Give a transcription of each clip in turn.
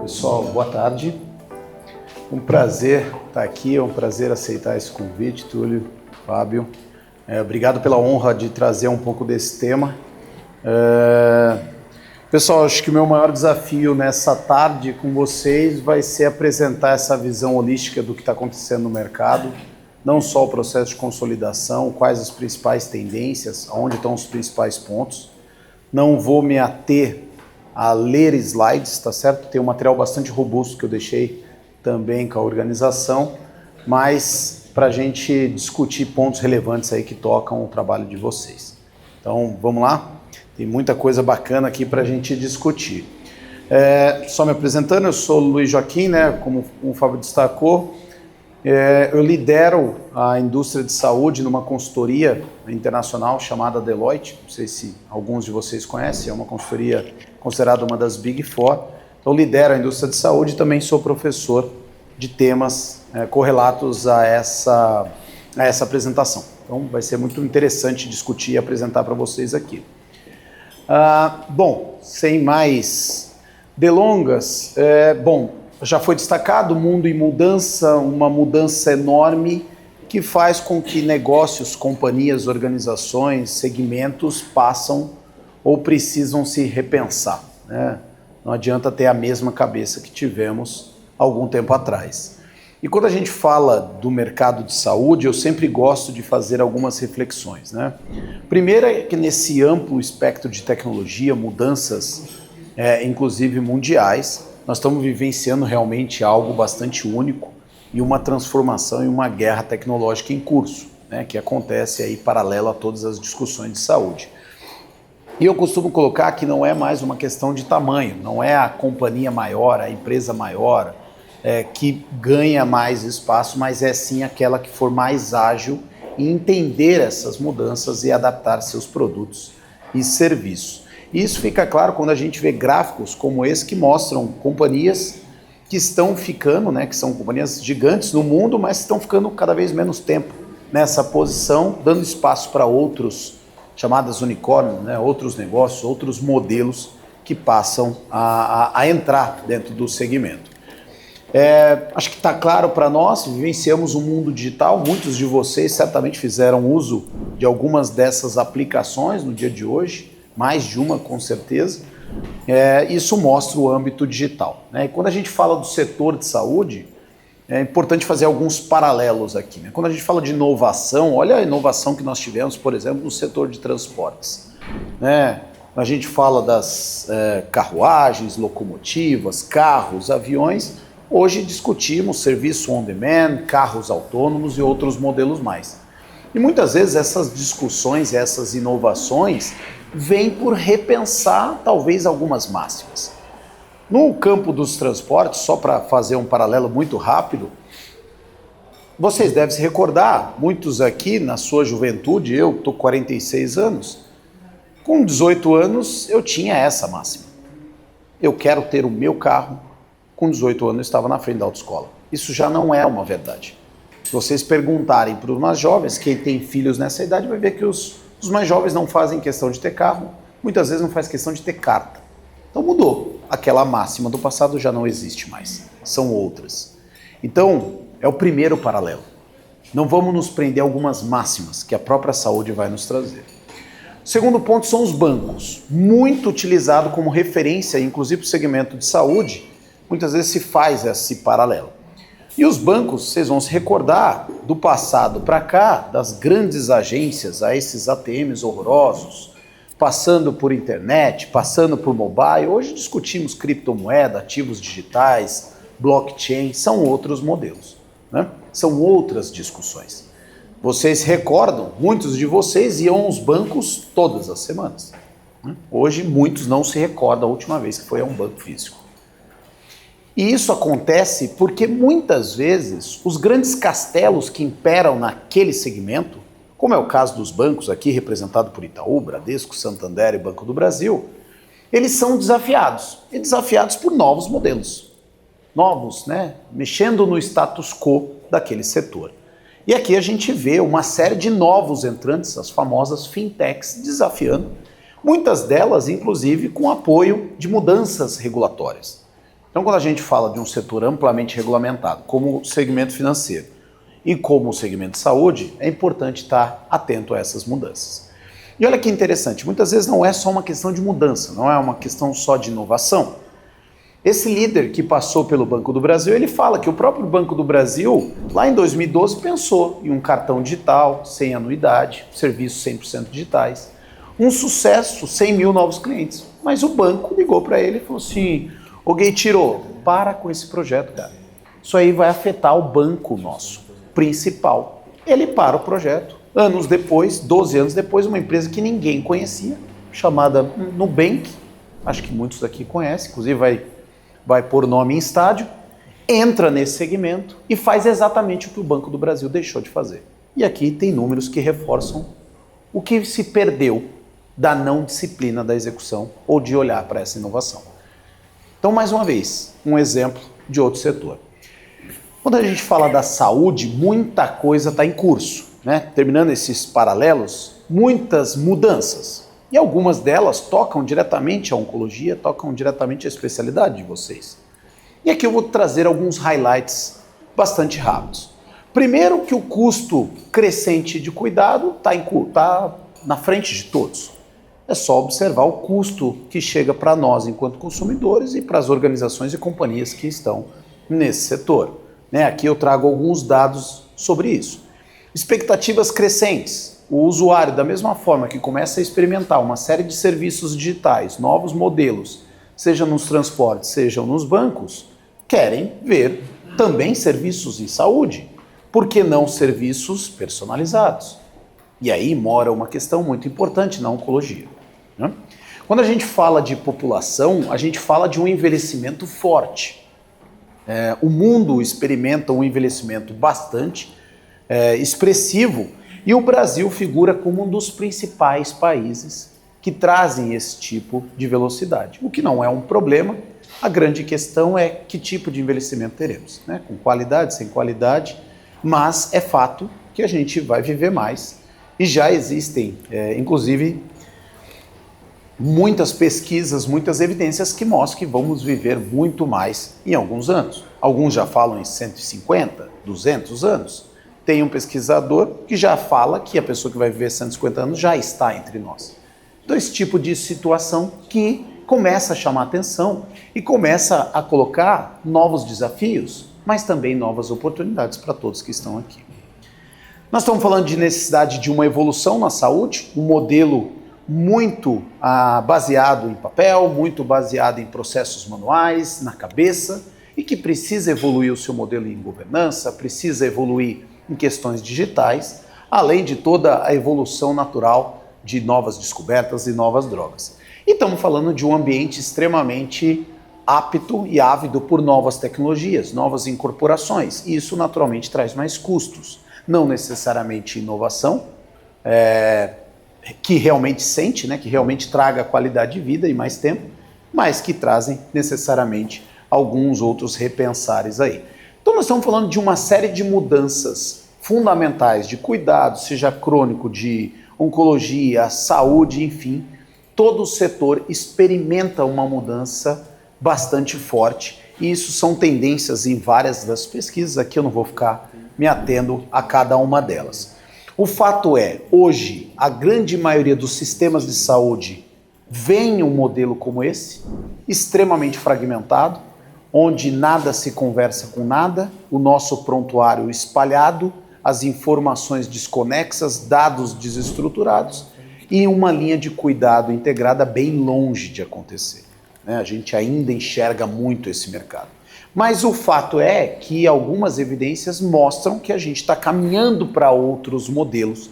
Pessoal, boa tarde. Um prazer estar aqui, é um prazer aceitar esse convite, Túlio, Fábio. Obrigado pela honra de trazer um pouco desse tema. Pessoal, acho que o meu maior desafio nessa tarde com vocês vai ser apresentar essa visão holística do que está acontecendo no mercado, não só o processo de consolidação, quais as principais tendências, onde estão os principais pontos. Não vou me ater a ler slides, tá certo? Tem um material bastante robusto que eu deixei também com a organização, mas para a gente discutir pontos relevantes aí que tocam o trabalho de vocês. Então, vamos lá? Tem muita coisa bacana aqui para a gente discutir. Só me apresentando, eu sou o Luiz Joaquim, né? Como o Fábio destacou, eu lidero a indústria de saúde numa consultoria internacional chamada Deloitte. Não sei se alguns de vocês conhecem, é uma consultoria considerada uma das Big Four. Então, lidero a indústria de saúde e também sou professor de temas correlatos a essa apresentação. Então, vai ser muito interessante discutir e apresentar para vocês aqui. Bom, sem mais delongas, já foi destacado o mundo em mudança, uma mudança enorme que faz com que negócios, companhias, organizações, segmentos passam ou precisam se repensar, né? Não adianta ter a mesma cabeça que tivemos algum tempo atrás. E quando a gente fala do mercado de saúde, eu sempre gosto de fazer algumas reflexões, né? Primeiro é que nesse amplo espectro de tecnologia, mudanças, inclusive mundiais, nós estamos vivenciando realmente algo bastante único e uma transformação e uma guerra tecnológica em curso, né, que acontece aí paralelo a todas as discussões de saúde. E eu costumo colocar que não é mais uma questão de tamanho, não é a companhia maior, a empresa maior que ganha mais espaço, mas é sim aquela que for mais ágil em entender essas mudanças e adaptar seus produtos e serviços. E isso fica claro quando a gente vê gráficos como esse que mostram companhias que estão ficando, né, que são companhias gigantes no mundo, mas estão ficando cada vez menos tempo nessa posição, dando espaço para outros, chamadas unicórnios, né, outros negócios, outros modelos que passam a entrar dentro do segmento. Acho que está claro para nós, vivenciamos um mundo digital, muitos de vocês certamente fizeram uso de algumas dessas aplicações no dia de hoje, mais de uma com certeza. Isso mostra o âmbito digital, né? E quando a gente fala do setor de saúde, é importante fazer alguns paralelos aqui, né? Quando a gente fala de inovação, olha a inovação que nós tivemos, por exemplo, no setor de transportes, né? A gente fala das carruagens, locomotivas, carros, aviões. Hoje discutimos serviço on demand, carros autônomos e outros modelos mais. E muitas vezes essas discussões, essas inovações vêm por repensar talvez algumas máximas. No campo dos transportes, só para fazer um paralelo muito rápido, vocês devem se recordar, muitos aqui na sua juventude, eu estou com 46 anos, com 18 anos eu tinha essa máxima. Eu quero ter o meu carro, com 18 anos eu estava na frente da autoescola. Isso já não é uma verdade. Se vocês perguntarem para os mais jovens, quem tem filhos nessa idade, vai ver que os mais jovens não fazem questão de ter carro, muitas vezes não faz questão de ter carta. Então mudou. Aquela máxima do passado já não existe mais. São outras. Então, é o primeiro paralelo. Não vamos nos prender a algumas máximas que a própria saúde vai nos trazer. O segundo ponto são os bancos. Muito utilizado como referência, inclusive para o segmento de saúde, muitas vezes se faz esse paralelo. E os bancos, vocês vão se recordar do passado para cá, das grandes agências, a esses ATMs horrorosos, passando por internet, passando por mobile. Hoje discutimos criptomoeda, ativos digitais, blockchain, são outros modelos, né? São outras discussões. Vocês recordam, muitos de vocês iam aos bancos todas as semanas, né? Hoje muitos não se recordam a última vez que foi a um banco físico. E isso acontece porque muitas vezes os grandes castelos que imperam naquele segmento, como é o caso dos bancos aqui representado por Itaú, Bradesco, Santander e Banco do Brasil, eles são desafiados, e desafiados por novos modelos, novos, né? Mexendo no status quo daquele setor. E aqui a gente vê uma série de novos entrantes, as famosas fintechs, desafiando, muitas delas inclusive com apoio de mudanças regulatórias. Então, quando a gente fala de um setor amplamente regulamentado, como o segmento financeiro e como o segmento de saúde, é importante estar atento a essas mudanças. E olha que interessante, muitas vezes não é só uma questão de mudança, não é uma questão só de inovação. Esse líder que passou pelo Banco do Brasil, ele fala que o próprio Banco do Brasil, lá em 2012, pensou em um cartão digital, sem anuidade, serviços 100% digitais. Um sucesso, 100 mil novos clientes. Mas o banco ligou para ele e falou assim, ô Gueitiro, para com esse projeto, cara. Isso aí vai afetar o banco nosso, principal. Ele para o projeto. Anos depois, 12 anos depois, uma empresa que ninguém conhecia, chamada Nubank, acho que muitos daqui conhecem, inclusive vai pôr nome em estádio, entra nesse segmento e faz exatamente o que o Banco do Brasil deixou de fazer. E aqui tem números que reforçam o que se perdeu da não disciplina da execução ou de olhar para essa inovação. Então, mais uma vez, um exemplo de outro setor. Quando a gente fala da saúde, muita coisa está em curso, né? Terminando esses paralelos, muitas mudanças. E algumas delas tocam diretamente a oncologia, tocam diretamente a especialidade de vocês. E aqui eu vou trazer alguns highlights bastante rápidos. Primeiro, que o custo crescente de cuidado está na frente de todos. É só observar o custo que chega para nós enquanto consumidores e para as organizações e companhias que estão nesse setor. Aqui eu trago alguns dados sobre isso. Expectativas crescentes. O usuário, da mesma forma que começa a experimentar uma série de serviços digitais, novos modelos, seja nos transportes, sejam nos bancos, querem ver também serviços em saúde. Por que não serviços personalizados? E aí mora uma questão muito importante na oncologia. Quando a gente fala de população, a gente fala de um envelhecimento forte. O mundo experimenta um envelhecimento bastante expressivo e o Brasil figura como um dos principais países que trazem esse tipo de velocidade, o que não é um problema. A grande questão é que tipo de envelhecimento teremos, com qualidade, sem qualidade, mas é fato que a gente vai viver mais e já existem, inclusive, muitas pesquisas, muitas evidências que mostram que vamos viver muito mais em alguns anos. Alguns já falam em 150, 200 anos. Tem um pesquisador que já fala que a pessoa que vai viver 150 anos já está entre nós. Então, esse tipo de situação que começa a chamar atenção e começa a colocar novos desafios, mas também novas oportunidades para todos que estão aqui. Nós estamos falando de necessidade de uma evolução na saúde, um modelo muito baseado em papel, muito baseado em processos manuais, na cabeça, e que precisa evoluir o seu modelo em governança, precisa evoluir em questões digitais, além de toda a evolução natural de novas descobertas e novas drogas. E estamos falando de um ambiente extremamente apto e ávido por novas tecnologias, novas incorporações, e isso naturalmente traz mais custos, não necessariamente inovação, que realmente sente, que realmente traga qualidade de vida e mais tempo, mas que trazem necessariamente alguns outros repensares aí. Então nós estamos falando de uma série de mudanças fundamentais de cuidado, seja crônico, de oncologia, saúde, enfim, todo o setor experimenta uma mudança bastante forte e isso são tendências em várias das pesquisas, aqui eu não vou ficar me atendo a cada uma delas. O fato é, hoje, a grande maioria dos sistemas de saúde vem um modelo como esse, extremamente fragmentado, onde nada se conversa com nada, o nosso prontuário espalhado, as informações desconexas, dados desestruturados e uma linha de cuidado integrada bem longe de acontecer. A gente ainda enxerga muito esse mercado. Mas o fato é que algumas evidências mostram que a gente está caminhando para outros modelos,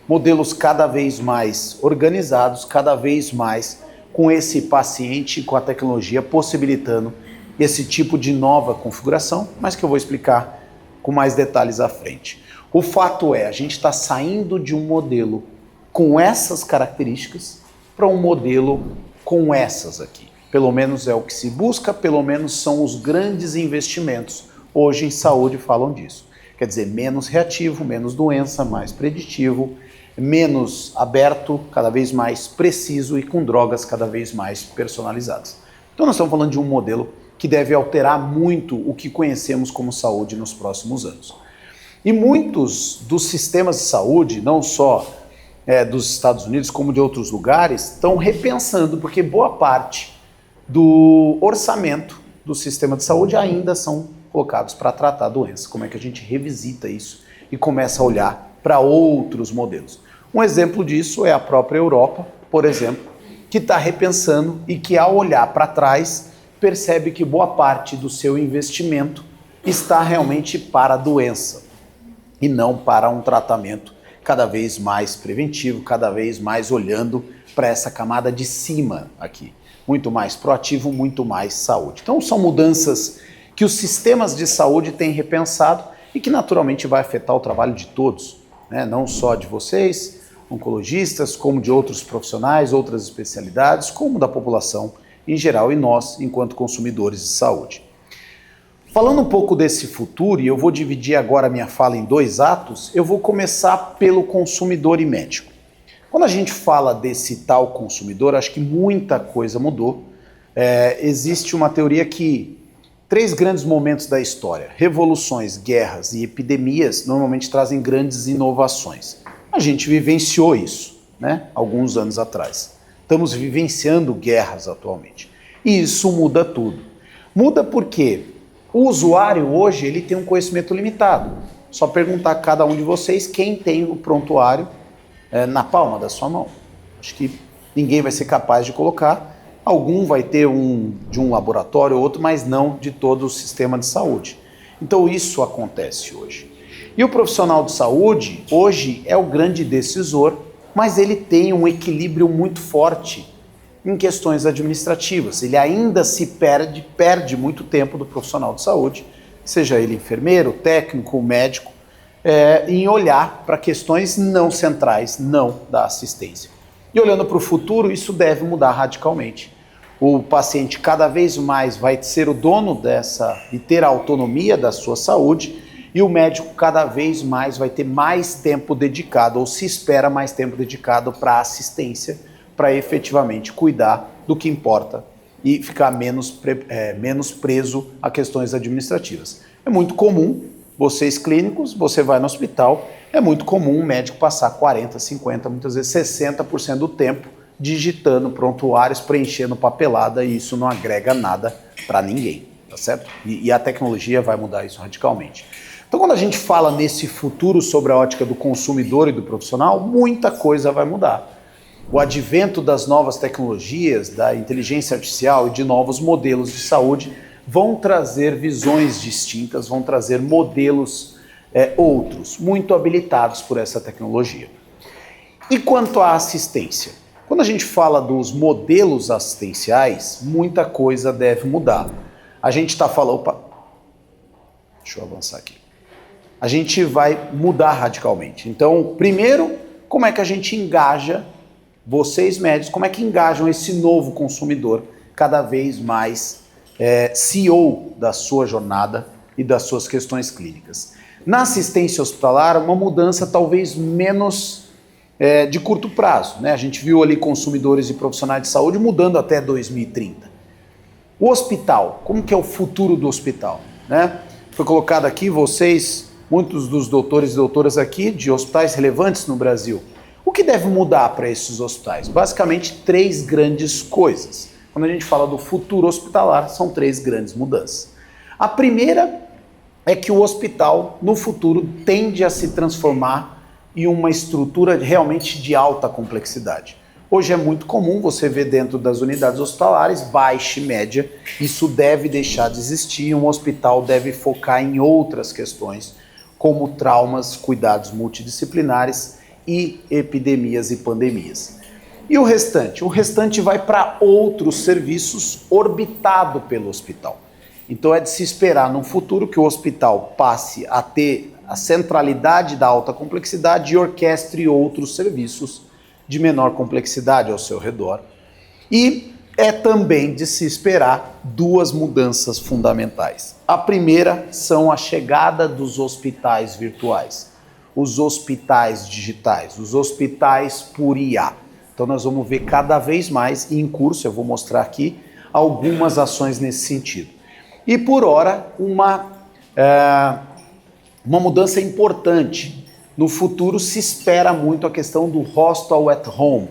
modelos cada vez mais organizados, cada vez mais com esse paciente, com a tecnologia possibilitando esse tipo de nova configuração, mas que eu vou explicar com mais detalhes à frente. O fato é, a gente está saindo de um modelo com essas características para um modelo com essas aqui. Pelo menos é o que se busca, pelo menos são os grandes investimentos. Hoje em saúde falam disso. Quer dizer, menos reativo, menos doença, mais preditivo, menos aberto, cada vez mais preciso e com drogas cada vez mais personalizadas. Então nós estamos falando de um modelo que deve alterar muito o que conhecemos como saúde nos próximos anos. E muitos dos sistemas de saúde, não só dos Estados Unidos como de outros lugares, estão repensando, porque boa parte do orçamento do sistema de saúde ainda são colocados para tratar a doença. Como é que a gente revisita isso e começa a olhar para outros modelos? Um exemplo disso é a própria Europa, por exemplo, que está repensando e que, ao olhar para trás, percebe que boa parte do seu investimento está realmente para a doença e não para um tratamento cada vez mais preventivo, cada vez mais olhando para essa camada de cima aqui. Muito mais proativo, muito mais saúde. Então são mudanças que os sistemas de saúde têm repensado e que naturalmente vai afetar o trabalho de todos, né? Não só de vocês, oncologistas, como de outros profissionais, outras especialidades, como da população em geral e nós, enquanto consumidores de saúde. Falando um pouco desse futuro, e eu vou dividir agora a minha fala em 2 atos, eu vou começar pelo consumidor e médico. Quando a gente fala desse tal consumidor, acho que muita coisa mudou. Existe uma teoria que 3 grandes momentos da história, revoluções, guerras e epidemias, normalmente trazem grandes inovações. A gente vivenciou isso, né, alguns anos atrás. Estamos vivenciando guerras atualmente. E isso muda tudo. Muda porque o usuário hoje ele tem um conhecimento limitado. Só perguntar a cada um de vocês quem tem o prontuário na palma da sua mão. Acho que ninguém vai ser capaz de colocar. Algum vai ter de um laboratório ou outro, mas não de todo o sistema de saúde. Então isso acontece hoje. E o profissional de saúde hoje é o grande decisor, mas ele tem um equilíbrio muito forte em questões administrativas. Ele ainda se perde muito tempo do profissional de saúde, seja ele enfermeiro, técnico, médico, em olhar para questões não centrais, não da assistência. E olhando para o futuro, isso deve mudar radicalmente. O paciente cada vez mais vai ser o dono e ter a autonomia da sua saúde, e o médico cada vez mais vai ter mais tempo dedicado, ou se espera mais tempo dedicado para a assistência, para efetivamente cuidar do que importa e ficar menos preso a questões administrativas. É muito comum, vocês clínicos, você vai no hospital, é muito comum um médico passar 40%, 50%, muitas vezes 60% do tempo digitando prontuários, preenchendo papelada, e isso não agrega nada para ninguém, tá certo? E a tecnologia vai mudar isso radicalmente. Então, quando a gente fala nesse futuro sobre a ótica do consumidor e do profissional, muita coisa vai mudar. O advento das novas tecnologias, da inteligência artificial e de novos modelos de saúde vão trazer visões distintas, vão trazer modelos outros, muito habilitados por essa tecnologia. E quanto à assistência? Quando a gente fala dos modelos assistenciais, muita coisa deve mudar. A gente está falando... Opa, deixa eu avançar aqui. A gente vai mudar radicalmente. Então, primeiro, como é que a gente engaja vocês médicos, como é que engajam esse novo consumidor cada vez mais CEO da sua jornada e das suas questões clínicas? Na assistência hospitalar, uma mudança talvez menos de curto prazo, né? A gente viu ali consumidores e profissionais de saúde mudando até 2030. O hospital, como que é o futuro do hospital, né? Foi colocado aqui, muitos dos doutores e doutoras aqui de hospitais relevantes no Brasil. O que deve mudar para esses hospitais? Basicamente 3 grandes coisas. Quando a gente fala do futuro hospitalar, são 3 grandes mudanças. A primeira é que o hospital, no futuro, tende a se transformar em uma estrutura realmente de alta complexidade. Hoje é muito comum você ver dentro das unidades hospitalares, baixa e média, isso deve deixar de existir, um hospital deve focar em outras questões, como traumas, cuidados multidisciplinares e epidemias e pandemias. E o restante? O restante vai para outros serviços orbitado pelo hospital. Então é de se esperar no futuro que o hospital passe a ter a centralidade da alta complexidade e orquestre outros serviços de menor complexidade ao seu redor. E é também de se esperar 2 mudanças fundamentais. A primeira são a chegada dos hospitais virtuais, os hospitais digitais, os hospitais por IA. Então nós vamos ver cada vez mais, e em curso eu vou mostrar aqui algumas ações nesse sentido. E por hora, uma mudança importante. No futuro se espera muito a questão do Hospital at Home.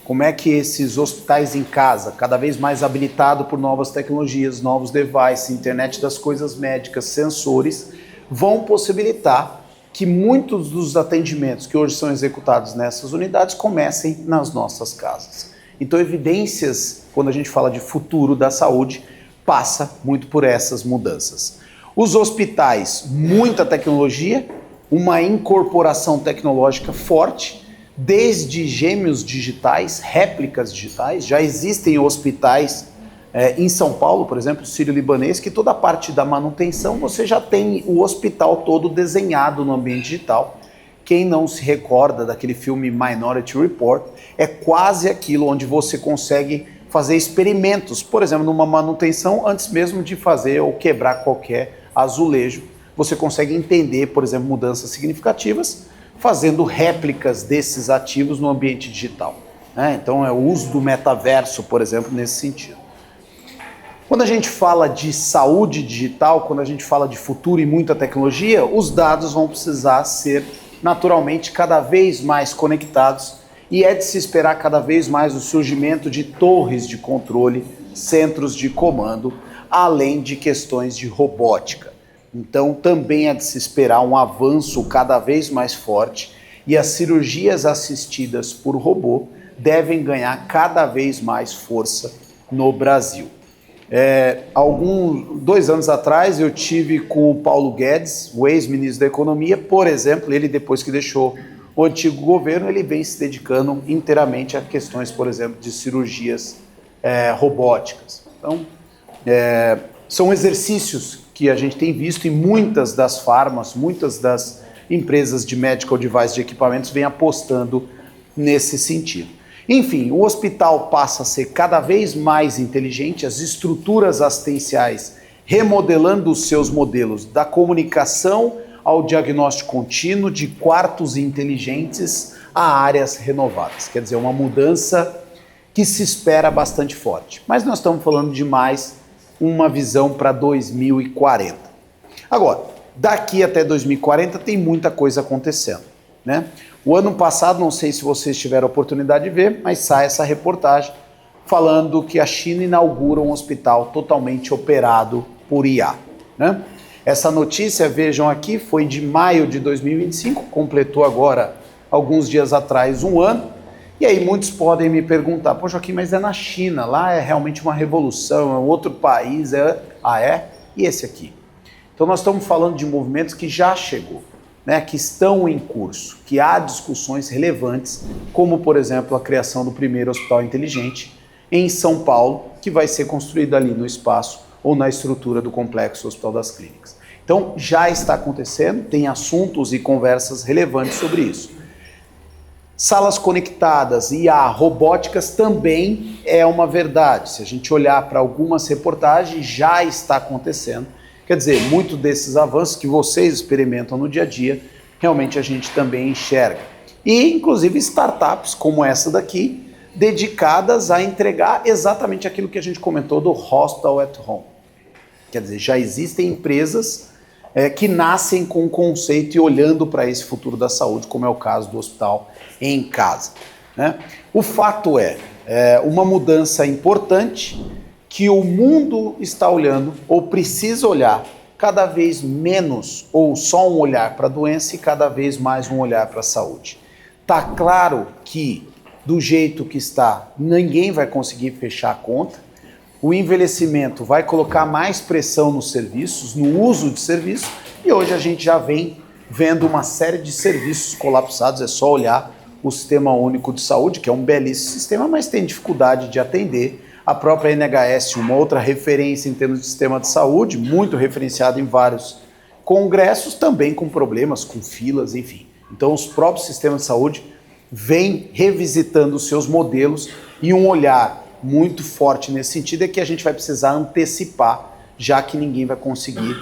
Como é que esses hospitais em casa, cada vez mais habilitado por novas tecnologias, novos devices, internet das coisas médicas, sensores, vão possibilitar que muitos dos atendimentos que hoje são executados nessas unidades comecem nas nossas casas. Então, evidências, quando a gente fala de futuro da saúde, passa muito por essas mudanças. Os hospitais, muita tecnologia, uma incorporação tecnológica forte, desde gêmeos digitais, réplicas digitais. Já existem hospitais em São Paulo, por exemplo, Sírio-Libanês, que toda a parte da manutenção você já tem o hospital todo desenhado no ambiente digital. Quem não se recorda daquele filme Minority Report, é quase aquilo onde você consegue fazer experimentos, por exemplo, numa manutenção, antes mesmo de fazer ou quebrar qualquer azulejo. Você consegue entender, por exemplo, mudanças significativas, fazendo réplicas desses ativos no ambiente digital. Então é o uso do metaverso, por exemplo, nesse sentido. Quando a gente fala de saúde digital, quando a gente fala de futuro e muita tecnologia, os dados vão precisar ser naturalmente cada vez mais conectados e é de se esperar cada vez mais o surgimento de torres de controle, centros de comando, além de questões de robótica. Então também é de se esperar um avanço cada vez mais forte e as cirurgias assistidas por robô devem ganhar cada vez mais força no Brasil. 2 anos atrás eu tive com o Paulo Guedes, o ex-ministro da Economia, por exemplo, ele depois que deixou o antigo governo, ele vem se dedicando inteiramente a questões, por exemplo, de cirurgias robóticas. Então, são exercícios que a gente tem visto em muitas das farmas, muitas das empresas de medical device, de equipamentos, vêm apostando nesse sentido. Enfim, o hospital passa a ser cada vez mais inteligente, as estruturas assistenciais remodelando os seus modelos da comunicação ao diagnóstico contínuo, de quartos inteligentes a áreas renovadas. Quer dizer, uma mudança que se espera bastante forte. Mas nós estamos falando de mais uma visão para 2040. Agora, daqui até 2040 tem muita coisa acontecendo, né? O ano passado, não sei se vocês tiveram a oportunidade de ver, mas sai essa reportagem falando que a China inaugura um hospital totalmente operado por IA, né? Essa notícia, vejam aqui, foi de maio de 2025, completou agora, alguns dias atrás, 1 ano. E aí muitos podem me perguntar, pô Joaquim, mas é na China, lá é realmente uma revolução, é outro país, E esse aqui? Então nós estamos falando de movimentos que já chegou, né, que estão em curso, que há discussões relevantes, como por exemplo a criação do primeiro hospital inteligente em São Paulo, que vai ser construído ali no espaço ou na estrutura do complexo Hospital das Clínicas. Então já está acontecendo, tem assuntos e conversas relevantes sobre isso. Salas conectadas e robóticas também é uma verdade. Se a gente olhar para algumas reportagens, já está acontecendo. Quer dizer, muito desses avanços que vocês experimentam no dia a dia, realmente a gente também enxerga. E, inclusive, startups como essa daqui, dedicadas a entregar exatamente aquilo que a gente comentou do Hospital at Home. Quer dizer, já existem empresas que nascem com o conceito e olhando para esse futuro da saúde, como é o caso do hospital em casa, né? O fato é uma mudança importante que o mundo está olhando ou precisa olhar cada vez menos ou só um olhar para a doença e cada vez mais um olhar para a saúde. Tá claro que do jeito que está, ninguém vai conseguir fechar a conta. O envelhecimento vai colocar mais pressão nos serviços, no uso de serviços, e hoje a gente já vem vendo uma série de serviços colapsados. É só olhar o Sistema Único de Saúde, que é um belíssimo sistema, mas tem dificuldade de atender. A própria NHS, uma outra referência em termos de sistema de saúde, muito referenciada em vários congressos, também com problemas, com filas, enfim. Então os próprios sistemas de saúde vêm revisitando os seus modelos e um olhar muito forte nesse sentido é que a gente vai precisar antecipar, já que ninguém vai conseguir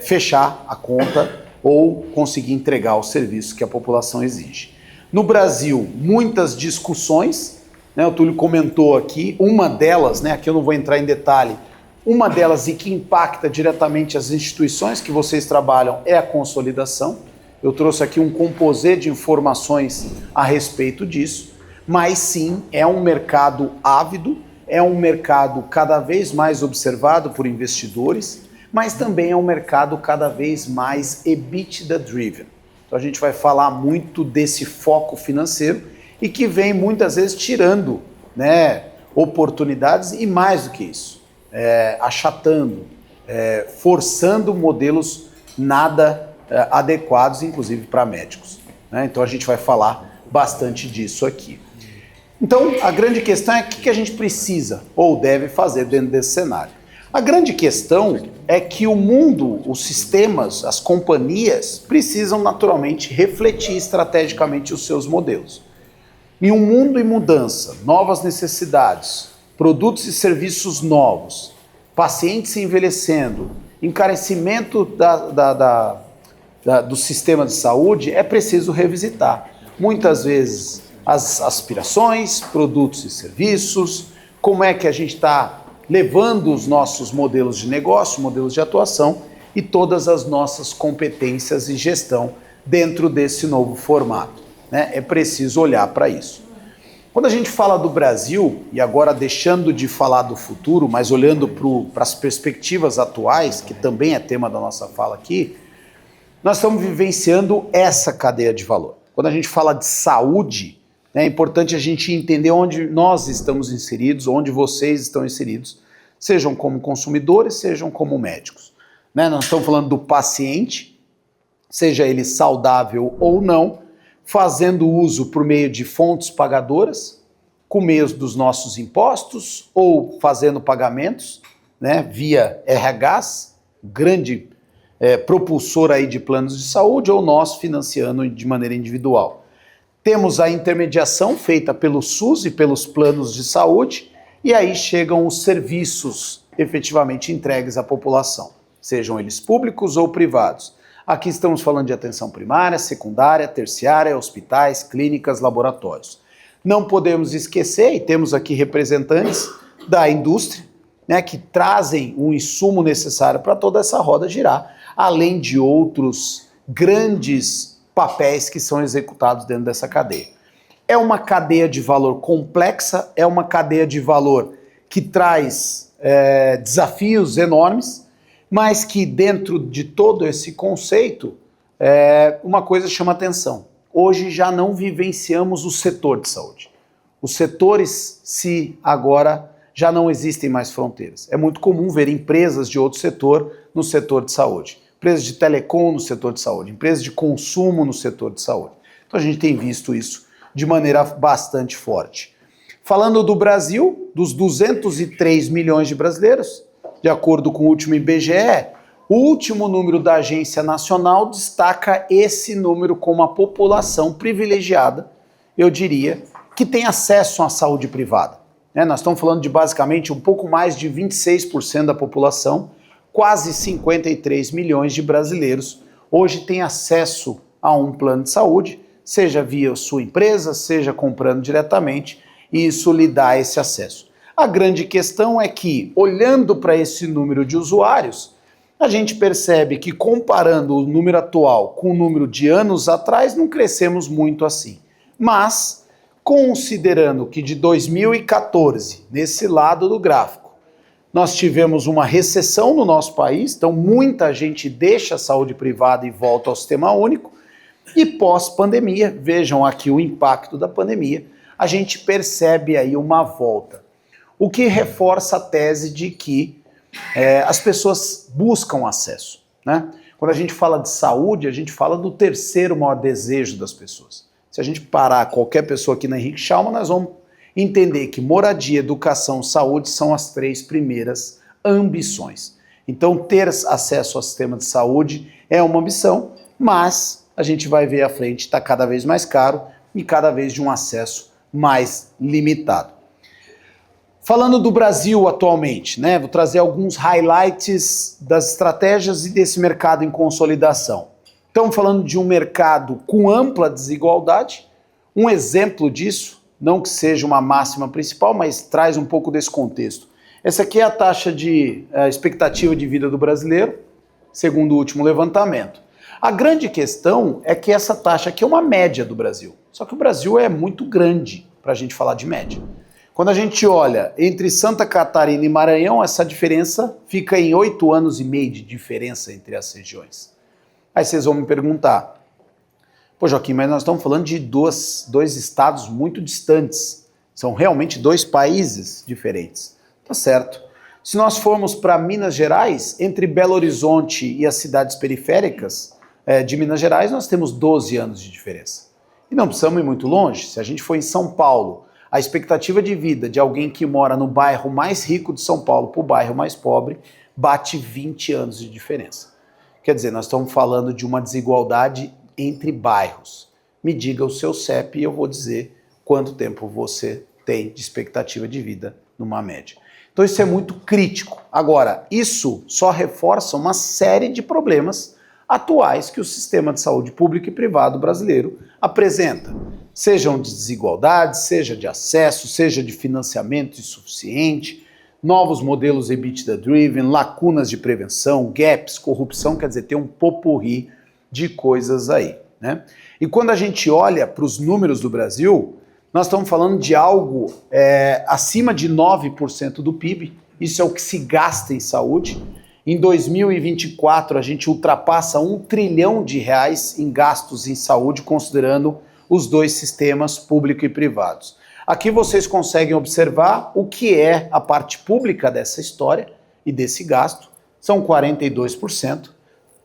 fechar a conta ou conseguir entregar o serviço que a população exige. No Brasil, muitas discussões, né? O Túlio comentou aqui, uma delas, né, aqui eu não vou entrar em detalhe, Uma delas, e que impacta diretamente as instituições que vocês trabalham, é a consolidação. Eu trouxe aqui um composê de informações a respeito disso, mas sim, é um mercado ávido, é um mercado cada vez mais observado por investidores, mas também é um mercado cada vez mais EBITDA driven. Então a gente vai falar muito desse foco financeiro e que vem muitas vezes tirando, né, oportunidades e mais do que isso, achatando, forçando modelos nada adequados, inclusive para médicos, né? Então a gente vai falar bastante disso aqui. Então a grande questão é o que a gente precisa ou deve fazer dentro desse cenário. A grande questão é que o mundo, os sistemas, as companhias precisam naturalmente refletir estrategicamente os seus modelos. Em um mundo em mudança, novas necessidades, produtos e serviços novos, pacientes envelhecendo, encarecimento do sistema de saúde, é preciso revisitar. Muitas vezes as aspirações, produtos e serviços, como é que a gente está levando os nossos modelos de negócio, modelos de atuação e todas as nossas competências e gestão dentro desse novo formato, né? É preciso olhar para isso. Quando a gente fala do Brasil, e agora deixando de falar do futuro, mas olhando para as perspectivas atuais, que também é tema da nossa fala aqui, nós estamos vivenciando essa cadeia de valor. Quando a gente fala de saúde, é importante a gente entender onde nós estamos inseridos, onde vocês estão inseridos, sejam como consumidores, sejam como médicos, né? Nós estamos falando do paciente, seja ele saudável ou não, fazendo uso por meio de fontes pagadoras, com meio dos nossos impostos ou fazendo pagamentos, né, via RHs, grande propulsor aí de planos de saúde, ou nós financiando de maneira individual. Temos a intermediação feita pelo SUS e pelos planos de saúde, e aí chegam os serviços efetivamente entregues à população, sejam eles públicos ou privados. Aqui estamos falando de atenção primária, secundária, terciária, hospitais, clínicas, laboratórios. Não podemos esquecer, e temos aqui representantes da indústria, né, que trazem o insumo necessário para toda essa roda girar, além de outros grandes papéis que são executados dentro dessa cadeia. É uma cadeia de valor complexa, é uma cadeia de valor que traz desafios enormes, mas que dentro de todo esse conceito, uma coisa chama atenção. Hoje já não vivenciamos o setor de saúde. Os setores, agora já não existem mais fronteiras. É muito comum ver empresas de outro setor no setor de saúde. Empresas de telecom no setor de saúde, empresas de consumo no setor de saúde. Então a gente tem visto isso de maneira bastante forte. Falando do Brasil, dos 203 milhões de brasileiros, de acordo com o último IBGE, o último número da Agência Nacional destaca esse número como a população privilegiada, eu diria, que tem acesso à saúde privada. Nós estamos falando de basicamente um pouco mais de 26% da população, quase 53 milhões de brasileiros hoje têm acesso a um plano de saúde, seja via sua empresa, seja comprando diretamente, e isso lhe dá esse acesso. A grande questão é que, olhando para esse número de usuários, a gente percebe que, comparando o número atual com o número de anos atrás, não crescemos muito assim. Mas, considerando que de 2014, nesse lado do gráfico, nós tivemos uma recessão no nosso país, então muita gente deixa a saúde privada e volta ao sistema único, e pós-pandemia, vejam aqui o impacto da pandemia, a gente percebe aí uma volta. O que reforça a tese de que as pessoas buscam acesso, né? Quando a gente fala de saúde, a gente fala do terceiro maior desejo das pessoas. Se a gente parar qualquer pessoa aqui na Henrique Schaumann, nós vamos entender que moradia, educação, saúde são as 3 primeiras ambições. Então, ter acesso ao sistema de saúde é uma ambição, mas a gente vai ver à frente, está cada vez mais caro e cada vez de um acesso mais limitado. Falando do Brasil atualmente, né, vou trazer alguns highlights das estratégias e desse mercado em consolidação. Estamos falando de um mercado com ampla desigualdade. Um exemplo disso, não que seja uma máxima principal, mas traz um pouco desse contexto, Essa aqui é a taxa de expectativa de vida do brasileiro, segundo o último levantamento. A grande questão é que essa taxa aqui é uma média do Brasil. Só que o Brasil é muito grande para a gente falar de média. Quando a gente olha entre Santa Catarina e Maranhão, essa diferença fica em 8 anos e meio de diferença entre as regiões. Aí vocês vão me perguntar, pô Joaquim, mas nós estamos falando de dois estados muito distantes. São realmente 2 países diferentes. Tá certo. Se nós formos para Minas Gerais, entre Belo Horizonte e as cidades periféricas de Minas Gerais, nós temos 12 anos de diferença. E não precisamos ir muito longe. Se a gente for em São Paulo, a expectativa de vida de alguém que mora no bairro mais rico de São Paulo para o bairro mais pobre bate 20 anos de diferença. Quer dizer, nós estamos falando de uma desigualdade entre bairros. Me diga o seu CEP e eu vou dizer quanto tempo você tem de expectativa de vida numa média. Então isso é muito crítico. Agora, isso só reforça uma série de problemas atuais que o sistema de saúde público e privado brasileiro apresenta. Sejam de desigualdade, seja de acesso, seja de financiamento insuficiente, novos modelos EBITDA-driven, lacunas de prevenção, gaps, corrupção, quer dizer, tem um popurrí de coisas aí, né? E quando a gente olha para os números do Brasil, nós estamos falando de algo acima de 9% do PIB, isso é o que se gasta em saúde. Em 2024, a gente ultrapassa R$1 trilhão em gastos em saúde, considerando os 2 sistemas, público e privados. Aqui vocês conseguem observar o que é a parte pública dessa história e desse gasto. São 42%,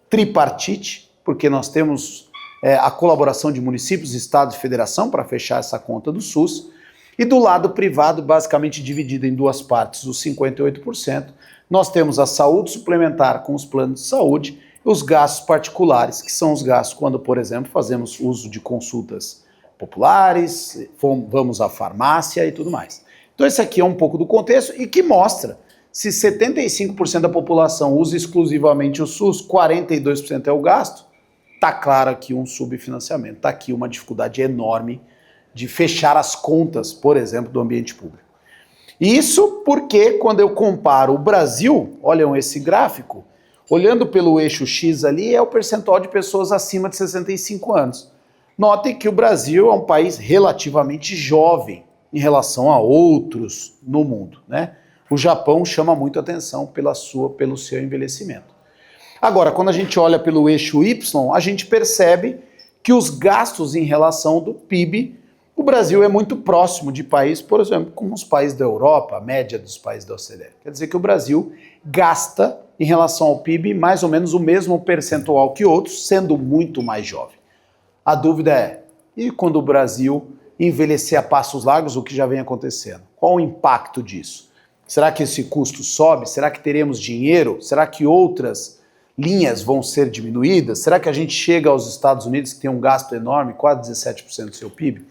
tripartite, porque nós temos a colaboração de municípios, estados e federação para fechar essa conta do SUS. E do lado privado, basicamente dividido em 2 partes, os 58%, nós temos a saúde suplementar com os planos de saúde e os gastos particulares, que são os gastos quando, por exemplo, fazemos uso de consultas populares, vamos à farmácia e tudo mais. Então esse aqui é um pouco do contexto e que mostra se 75% da população usa exclusivamente o SUS, 42% é o gasto, está claro aqui um subfinanciamento, está aqui uma dificuldade enorme de fechar as contas, por exemplo, do ambiente público. Isso porque quando eu comparo o Brasil, olham esse gráfico, olhando pelo eixo X ali, é o percentual de pessoas acima de 65 anos. Notem que o Brasil é um país relativamente jovem em relação a outros no mundo, né? O Japão chama muito atenção pelo seu envelhecimento. Agora, quando a gente olha pelo eixo Y, a gente percebe que os gastos em relação do PIB, o Brasil é muito próximo de países, por exemplo, como os países da Europa, a média dos países da OCDE. Quer dizer que o Brasil gasta, em relação ao PIB, mais ou menos o mesmo percentual que outros, sendo muito mais jovem. A dúvida é, e quando o Brasil envelhecer a passos largos, o que já vem acontecendo? Qual o impacto disso? Será que esse custo sobe? Será que teremos dinheiro? Será que outras linhas vão ser diminuídas? Será que a gente chega aos Estados Unidos, que tem um gasto enorme, quase 17% do seu PIB?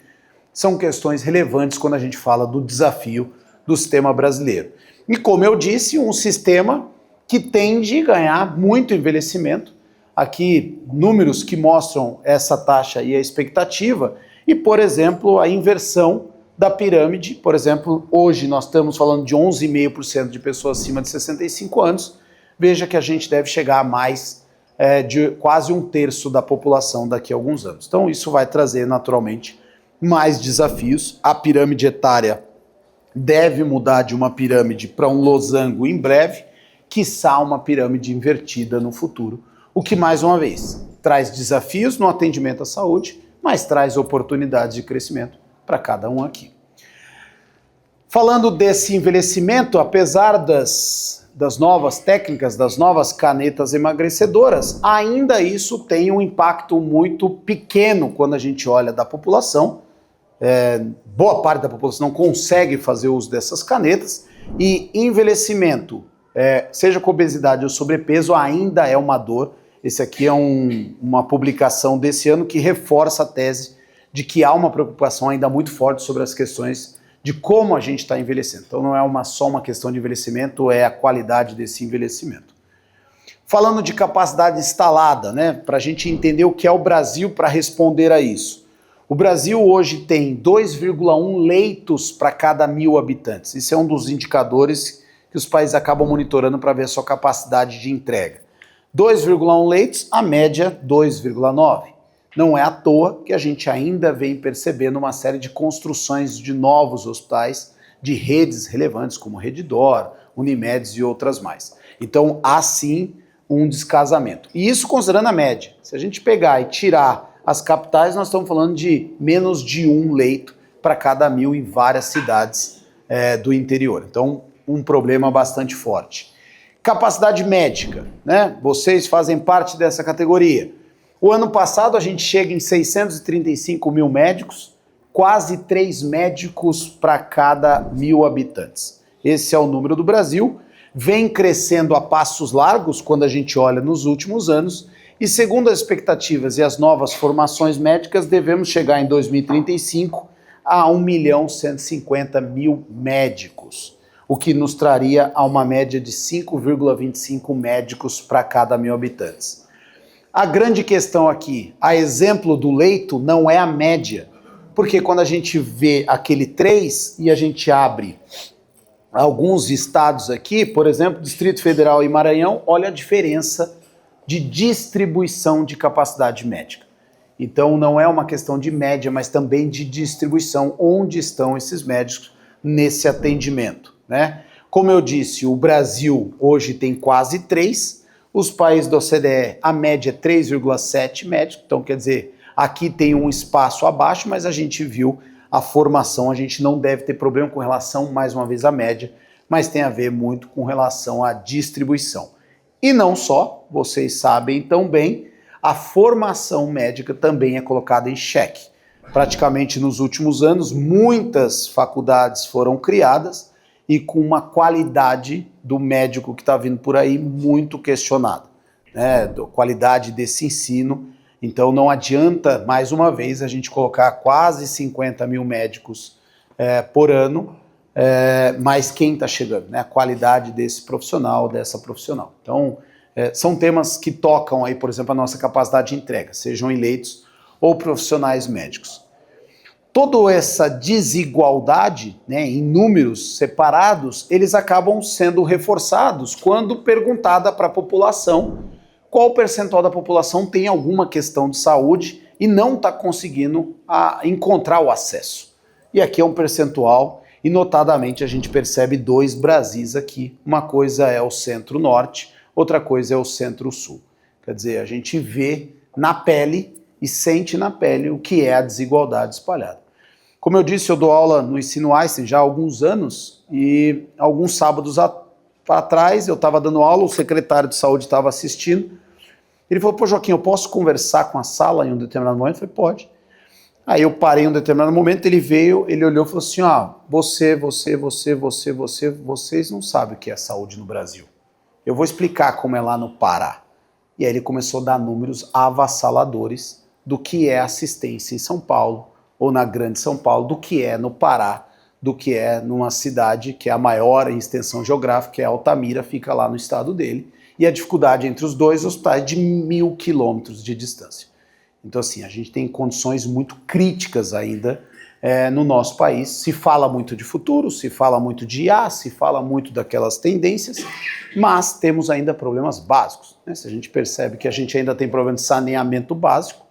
São questões relevantes quando a gente fala do desafio do sistema brasileiro. E como eu disse, um sistema que tende a ganhar muito envelhecimento. Aqui, números que mostram essa taxa e a expectativa. E, por exemplo, a inversão da pirâmide. Por exemplo, hoje nós estamos falando de 11,5% de pessoas acima de 65 anos. Veja que a gente deve chegar a mais de quase 1/3 da população daqui a alguns anos. Então isso vai trazer naturalmente mais desafios. A pirâmide etária deve mudar de uma pirâmide para um losango em breve, quiçá uma pirâmide invertida no futuro, o que mais uma vez traz desafios no atendimento à saúde, mas traz oportunidades de crescimento para cada um aqui. Falando desse envelhecimento, apesar das novas técnicas, das novas canetas emagrecedoras, ainda isso tem um impacto muito pequeno quando a gente olha da população. Boa parte da população não consegue fazer uso dessas canetas e envelhecimento, seja com obesidade ou sobrepeso, ainda é uma dor. Esse aqui é uma publicação desse ano que reforça a tese de que há uma preocupação ainda muito forte sobre as questões de como a gente está envelhecendo. Então não é só uma questão de envelhecimento, é a qualidade desse envelhecimento. Falando de capacidade instalada, né, para a gente entender o que é o Brasil para responder a isso. O Brasil hoje tem 2,1 leitos para cada 1.000 habitantes. Isso é um dos indicadores que os países acabam monitorando para ver a sua capacidade de entrega. 2,1 leitos, a média 2,9. Não é à toa que a gente ainda vem percebendo uma série de construções de novos hospitais, de redes relevantes como Redditor, Unimedes e outras mais. Então há sim um descasamento. E isso considerando a média. Se a gente pegar e tirar as capitais, nós estamos falando de menos de 1 leito para cada 1.000 em várias cidades do interior. Então, um problema bastante forte. Capacidade médica, né? Vocês fazem parte dessa categoria. O ano passado a gente chega em 635 mil médicos, quase 3 médicos para cada 1.000 habitantes. Esse é o número do Brasil, vem crescendo a passos largos quando a gente olha nos últimos anos, e segundo as expectativas e as novas formações médicas, devemos chegar em 2035 a 1.150.000 médicos, o que nos traria a uma média de 5,25 médicos para cada 1.000 habitantes. A grande questão aqui, a exemplo do leito, não é a média, porque quando a gente vê aquele 3 e a gente abre alguns estados aqui, por exemplo, Distrito Federal e Maranhão, olha a diferença de distribuição de capacidade médica. Então não é uma questão de média, mas também de distribuição, onde estão esses médicos nesse atendimento, né? Como eu disse, o Brasil hoje tem quase 3, os países da OCDE, a média é 3,7 médicos, então quer dizer, aqui tem um espaço abaixo, mas a gente viu a formação, a gente não deve ter problema com relação, mais uma vez, à média, mas tem a ver muito com relação à distribuição. E não só, vocês sabem tão bem, a formação médica também é colocada em xeque. Praticamente nos últimos anos, muitas faculdades foram criadas e com uma qualidade do médico que está vindo por aí muito questionada, né? A qualidade desse ensino. Então não adianta, mais uma vez, a gente colocar quase 50 mil médicos por ano, mas quem está chegando, né? A qualidade desse profissional, dessa profissional. Então, são temas que tocam aí, por exemplo, a nossa capacidade de entrega, sejam eleitos ou profissionais médicos. Toda essa desigualdade, né, em números separados, eles acabam sendo reforçados quando perguntada para a população qual percentual da população tem alguma questão de saúde e não está conseguindo encontrar o acesso. E aqui é um percentual, e notadamente a gente percebe 2 Brasis aqui. Uma coisa é o centro-norte, outra coisa é o centro-sul. Quer dizer, a gente vê na pele e sente na pele o que é a desigualdade espalhada. Como eu disse, eu dou aula no Ensino Einstein já há alguns anos e alguns sábados atrás eu estava dando aula, o secretário de saúde estava assistindo. Ele falou, pô Joaquim, eu posso conversar com a sala em um determinado momento? Eu falei, pode. Aí eu parei em um determinado momento, ele veio, ele olhou e falou assim, vocês não sabem o que é saúde no Brasil. Eu vou explicar como é lá no Pará. E aí ele começou a dar números avassaladores do que é assistência em São Paulo, ou na Grande São Paulo, do que é no Pará, do que é numa cidade que é a maior em extensão geográfica, que é Altamira, fica lá no estado dele, e a dificuldade entre os dois hospitais de 1.000 quilômetros de distância. Então assim, a gente tem condições muito críticas ainda no nosso país. Se fala muito de futuro, se fala muito de IA, se fala muito daquelas tendências, mas temos ainda problemas básicos, né? Se a gente percebe que a gente ainda tem problema de saneamento básico,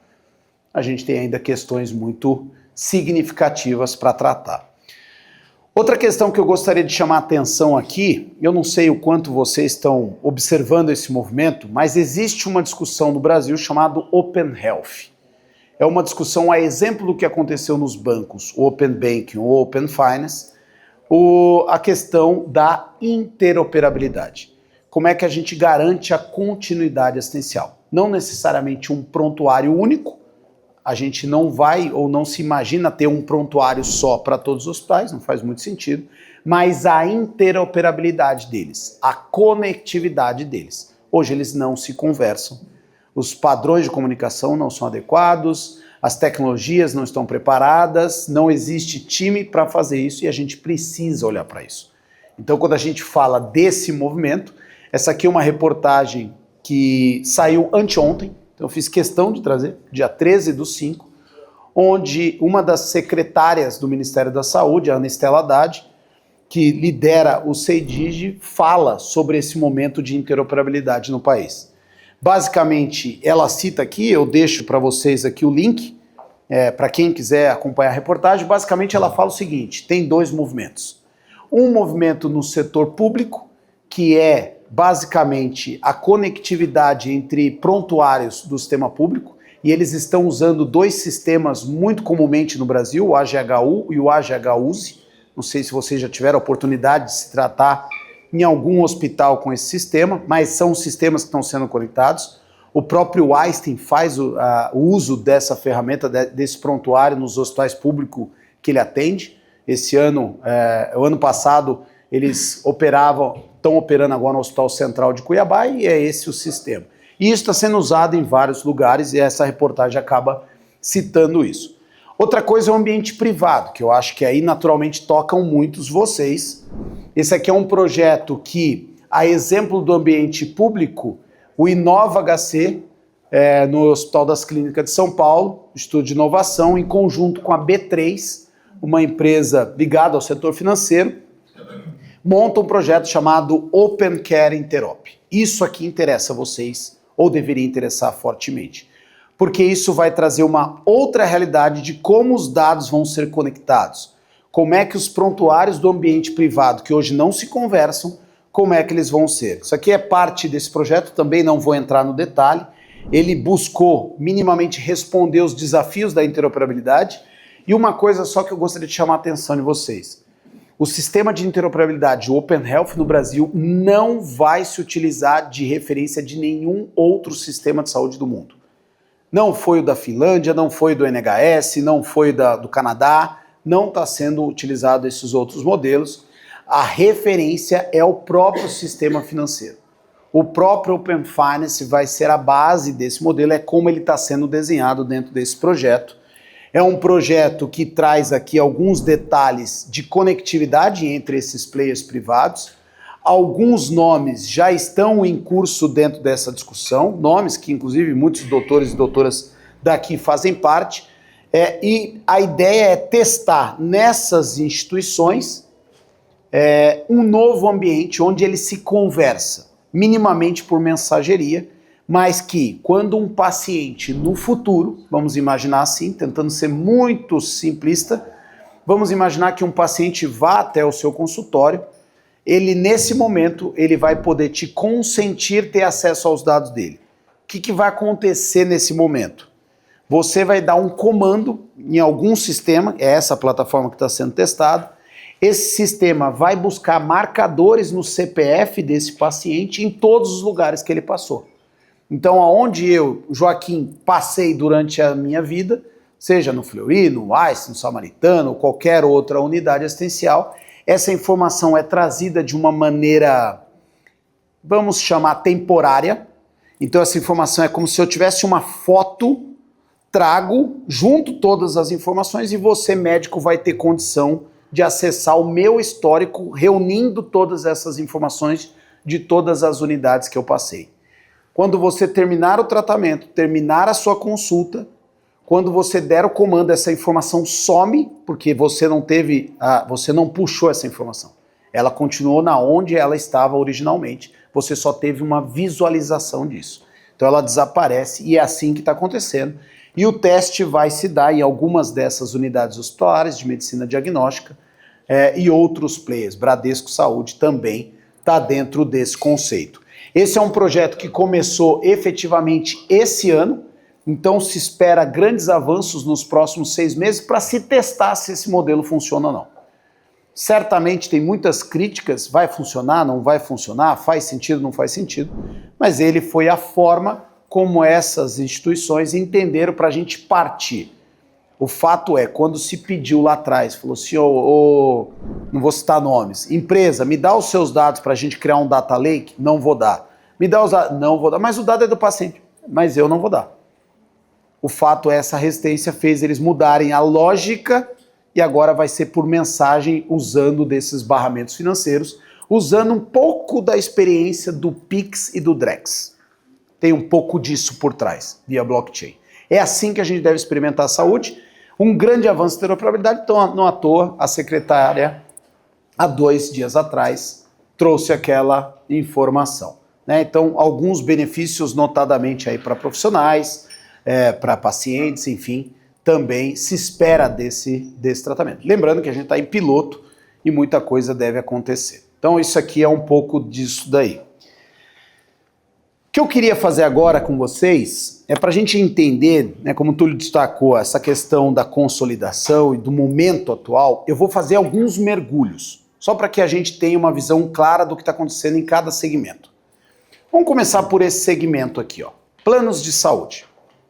a gente tem ainda questões muito significativas para tratar. Outra questão que eu gostaria de chamar a atenção aqui, eu não sei o quanto vocês estão observando esse movimento, mas existe uma discussão no Brasil chamada Open Health. É uma discussão a exemplo do que aconteceu nos bancos, o Open Banking ou Open Finance, a questão da interoperabilidade. Como é que a gente garante a continuidade assistencial? Não necessariamente um prontuário único, a gente não vai ou não se imagina ter um prontuário só para todos os hospitais, não faz muito sentido, mas a interoperabilidade deles, a conectividade deles. Hoje eles não se conversam, os padrões de comunicação não são adequados, as tecnologias não estão preparadas, não existe time para fazer isso e a gente precisa olhar para isso. Então quando a gente fala desse movimento, essa aqui é uma reportagem que saiu anteontem, então eu fiz questão de trazer, dia 13/5, onde uma das secretárias do Ministério da Saúde, a Ana Estela Haddad, que lidera o CEDIG, fala sobre esse momento de interoperabilidade no país. Basicamente, ela cita aqui, eu deixo para vocês aqui o link, para quem quiser acompanhar a reportagem. Basicamente, ela fala o seguinte: tem dois movimentos. Um movimento no setor público, que é basicamente a conectividade entre prontuários do sistema público, e eles estão usando dois sistemas muito comumente no Brasil, o AGHU e o AGHUSE. Não sei se vocês já tiveram a oportunidade de se tratar em algum hospital com esse sistema, mas são sistemas que estão sendo conectados. O próprio Einstein faz o uso dessa ferramenta, desse prontuário nos hospitais públicos que ele atende. Esse ano, o ano passado, eles estão operando agora no Hospital Central de Cuiabá, e é esse o sistema. E isso está sendo usado em vários lugares, e essa reportagem acaba citando isso. Outra coisa é o ambiente privado, que eu acho que aí naturalmente tocam muitos vocês. Esse aqui é um projeto que, a exemplo do ambiente público, o Inova HC, no Hospital das Clínicas de São Paulo, Instituto de Inovação, em conjunto com a B3, uma empresa ligada ao setor financeiro, monta um projeto chamado Open Care Interop. Isso aqui interessa a vocês, ou deveria interessar fortemente, porque isso vai trazer uma outra realidade de como os dados vão ser conectados, como é que os prontuários do ambiente privado, que hoje não se conversam, como é que eles vão ser. Isso aqui é parte desse projeto, também não vou entrar no detalhe. Ele buscou minimamente responder os desafios da interoperabilidade, e uma coisa só que eu gostaria de chamar a atenção de vocês: o sistema de interoperabilidade Open Health no Brasil não vai se utilizar de referência de nenhum outro sistema de saúde do mundo. Não foi o da Finlândia, não foi do NHS, não foi do Canadá, não está sendo utilizado esses outros modelos. A referência é o próprio sistema financeiro. O próprio Open Finance vai ser a base desse modelo, é como ele está sendo desenhado dentro desse projeto. É um projeto que traz aqui alguns detalhes de conectividade entre esses players privados. Alguns nomes já estão em curso dentro dessa discussão, nomes que inclusive muitos doutores e doutoras daqui fazem parte, e a ideia é testar nessas instituições um novo ambiente onde ele se conversa, minimamente por mensageria, mas que quando um paciente no futuro, vamos imaginar assim, tentando ser muito simplista, vamos imaginar que um paciente vá até o seu consultório, ele nesse momento ele vai poder te consentir ter acesso aos dados dele. O que vai acontecer nesse momento? Você vai dar um comando em algum sistema, é essa plataforma que está sendo testada, esse sistema vai buscar marcadores no CPF desse paciente em todos os lugares que ele passou. Então, aonde eu, Joaquim, passei durante a minha vida, seja no Fleury, no Einstein, no Samaritano, ou qualquer outra unidade assistencial, essa informação é trazida de uma maneira, vamos chamar, temporária. Então essa informação é como se eu tivesse uma foto, trago junto todas as informações e você, médico, vai ter condição de acessar o meu histórico, reunindo todas essas informações de todas as unidades que eu passei. Quando você terminar o tratamento, terminar a sua consulta, quando você der o comando, essa informação some, porque você não puxou essa informação. Ela continuou na onde ela estava originalmente, você só teve uma visualização disso. Então ela desaparece e é assim que está acontecendo. E o teste vai se dar em algumas dessas unidades hospitalares de medicina diagnóstica e outros players. Bradesco Saúde também está dentro desse conceito. Esse é um projeto que começou efetivamente esse ano, então se espera grandes avanços nos próximos 6 meses para se testar se esse modelo funciona ou não. Certamente tem muitas críticas, vai funcionar, não vai funcionar, faz sentido, não faz sentido, mas ele foi a forma como essas instituições entenderam para a gente partir. O fato é, quando se pediu lá atrás, falou assim, não vou citar nomes, empresa, me dá os seus dados para a gente criar um data lake? Não vou dar. Me dá os dados? Não vou dar. Mas o dado é do paciente. Mas eu não vou dar. O fato é, essa resistência fez eles mudarem a lógica e agora vai ser por mensagem usando desses barramentos financeiros, usando um pouco da experiência do Pix e do Drex. Tem um pouco disso por trás, via blockchain. É assim que a gente deve experimentar a saúde. Um grande avanço de interoperabilidade, então não à toa a secretária há 2 dias atrás, trouxe aquela informação, né? Então, alguns benefícios notadamente aí para profissionais, para pacientes, enfim, também se espera desse tratamento. Lembrando que a gente está em piloto e muita coisa deve acontecer. Então, isso aqui é um pouco disso daí. O que eu queria fazer agora com vocês é para a gente entender, né, como o Túlio destacou, essa questão da consolidação e do momento atual. Eu vou fazer alguns mergulhos, só para que a gente tenha uma visão clara do que está acontecendo em cada segmento. Vamos começar por esse segmento aqui, ó, planos de saúde.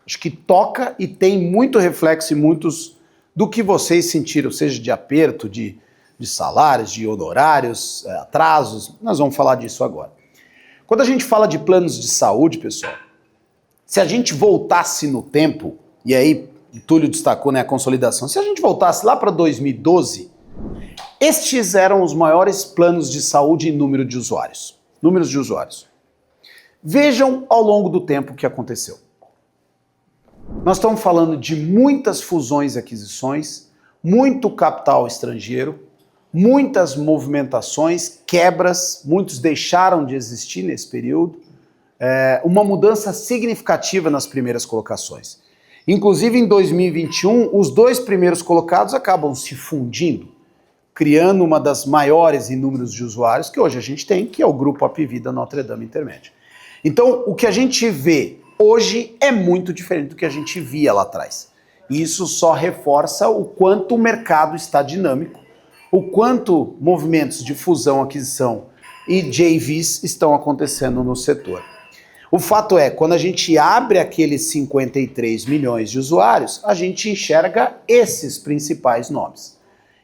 Acho que toca e tem muito reflexo em muitos do que vocês sentiram, seja de aperto, de salários, de honorários, atrasos. Nós vamos falar disso agora. Quando a gente fala de planos de saúde, pessoal, se a gente voltasse no tempo, e aí o Túlio destacou, né, a consolidação, se a gente voltasse lá para 2012, estes eram os maiores planos de saúde em número de usuários. Números de usuários. Vejam ao longo do tempo o que aconteceu. Nós estamos falando de muitas fusões e aquisições, muito capital estrangeiro, muitas movimentações, quebras, muitos deixaram de existir nesse período, uma mudança significativa nas primeiras colocações. Inclusive em 2021, os 2 primeiros colocados acabam se fundindo, criando uma das maiores em números de usuários que hoje a gente tem, que é o Grupo Apvida Notre Dame Intermédio. Então, o que a gente vê hoje é muito diferente do que a gente via lá atrás. E isso só reforça o quanto o mercado está dinâmico, o quanto movimentos de fusão, aquisição e JVs estão acontecendo no setor. O fato é, quando a gente abre aqueles 53 milhões de usuários, a gente enxerga esses principais nomes.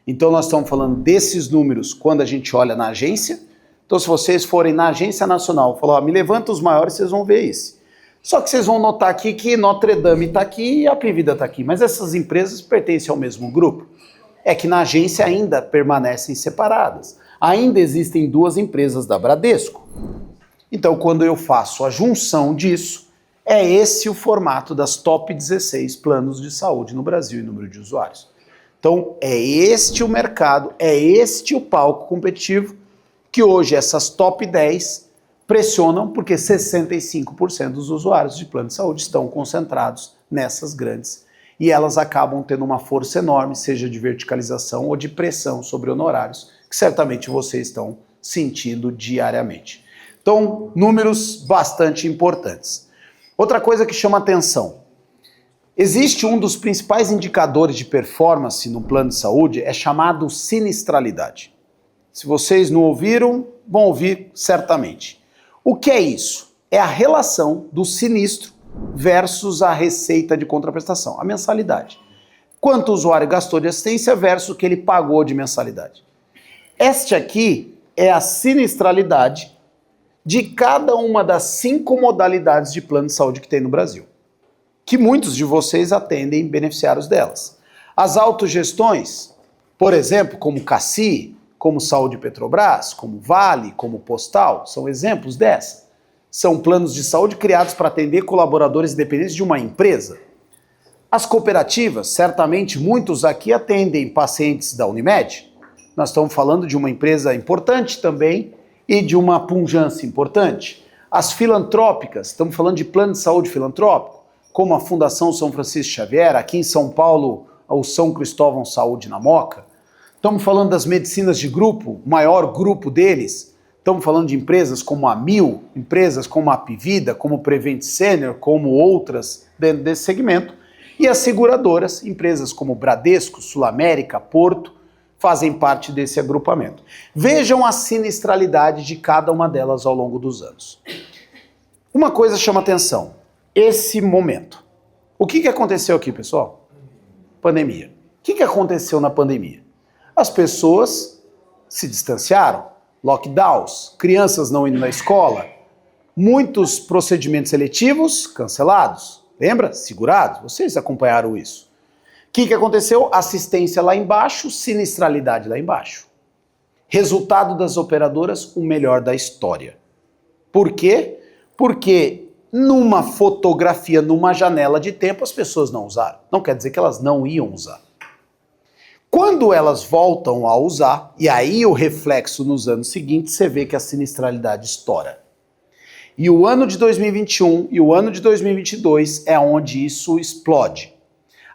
Então nós estamos falando desses números quando a gente olha na agência. Então se vocês forem na agência nacional, falar, me levanta os maiores, vocês vão ver esse. Só que vocês vão notar aqui que Notre Dame está aqui e a Apvida está aqui, mas essas empresas pertencem ao mesmo grupo. É que na agência ainda permanecem separadas. Ainda existem 2 empresas da Bradesco. Então, quando eu faço a junção disso, é esse o formato das top 16 planos de saúde no Brasil em número de usuários. Então, é este o mercado, é este o palco competitivo que hoje essas top 10 pressionam, porque 65% dos usuários de plano de saúde estão concentrados nessas grandes e elas acabam tendo uma força enorme, seja de verticalização ou de pressão sobre honorários, que certamente vocês estão sentindo diariamente. Então, números bastante importantes. Outra coisa que chama atenção, existe um dos principais indicadores de performance no plano de saúde, é chamado sinistralidade. Se vocês não ouviram, vão ouvir certamente. O que é isso? É a relação do sinistro versus a receita de contraprestação, a mensalidade. Quanto o usuário gastou de assistência versus o que ele pagou de mensalidade. Este aqui é a sinistralidade de cada uma das 5 modalidades de plano de saúde que tem no Brasil, que muitos de vocês atendem beneficiários delas. As autogestões, por exemplo, como CACI, como Saúde Petrobras, como Vale, como Postal, são exemplos dessa. São planos de saúde criados para atender colaboradores independentes de uma empresa. As cooperativas, certamente muitos aqui atendem pacientes da Unimed. Nós estamos falando de uma empresa importante também e de uma pujança importante. As filantrópicas, estamos falando de plano de saúde filantrópico, como a Fundação São Francisco Xavier, aqui em São Paulo, o São Cristóvão Saúde na Moca. Estamos falando das medicinas de grupo, o maior grupo deles. Estamos falando de empresas como a Mil, empresas como a Apvida, como o Prevent Senior, como outras dentro desse segmento. E as seguradoras, empresas como Bradesco, Sul América, Porto, fazem parte desse agrupamento. Vejam a sinistralidade de cada uma delas ao longo dos anos. Uma coisa chama atenção, esse momento. O que aconteceu aqui, pessoal? Pandemia. O que aconteceu na pandemia? As pessoas se distanciaram, lockdowns, crianças não indo na escola, muitos procedimentos seletivos cancelados, lembra? Segurados, vocês acompanharam isso. O que aconteceu? Assistência lá embaixo, sinistralidade lá embaixo. Resultado das operadoras, o melhor da história. Por quê? Porque numa fotografia, numa janela de tempo, as pessoas não usaram. Não quer dizer que elas não iam usar. Quando elas voltam a usar, e aí o reflexo nos anos seguintes, você vê que a sinistralidade estoura. E o ano de 2021 e o ano de 2022 é onde isso explode.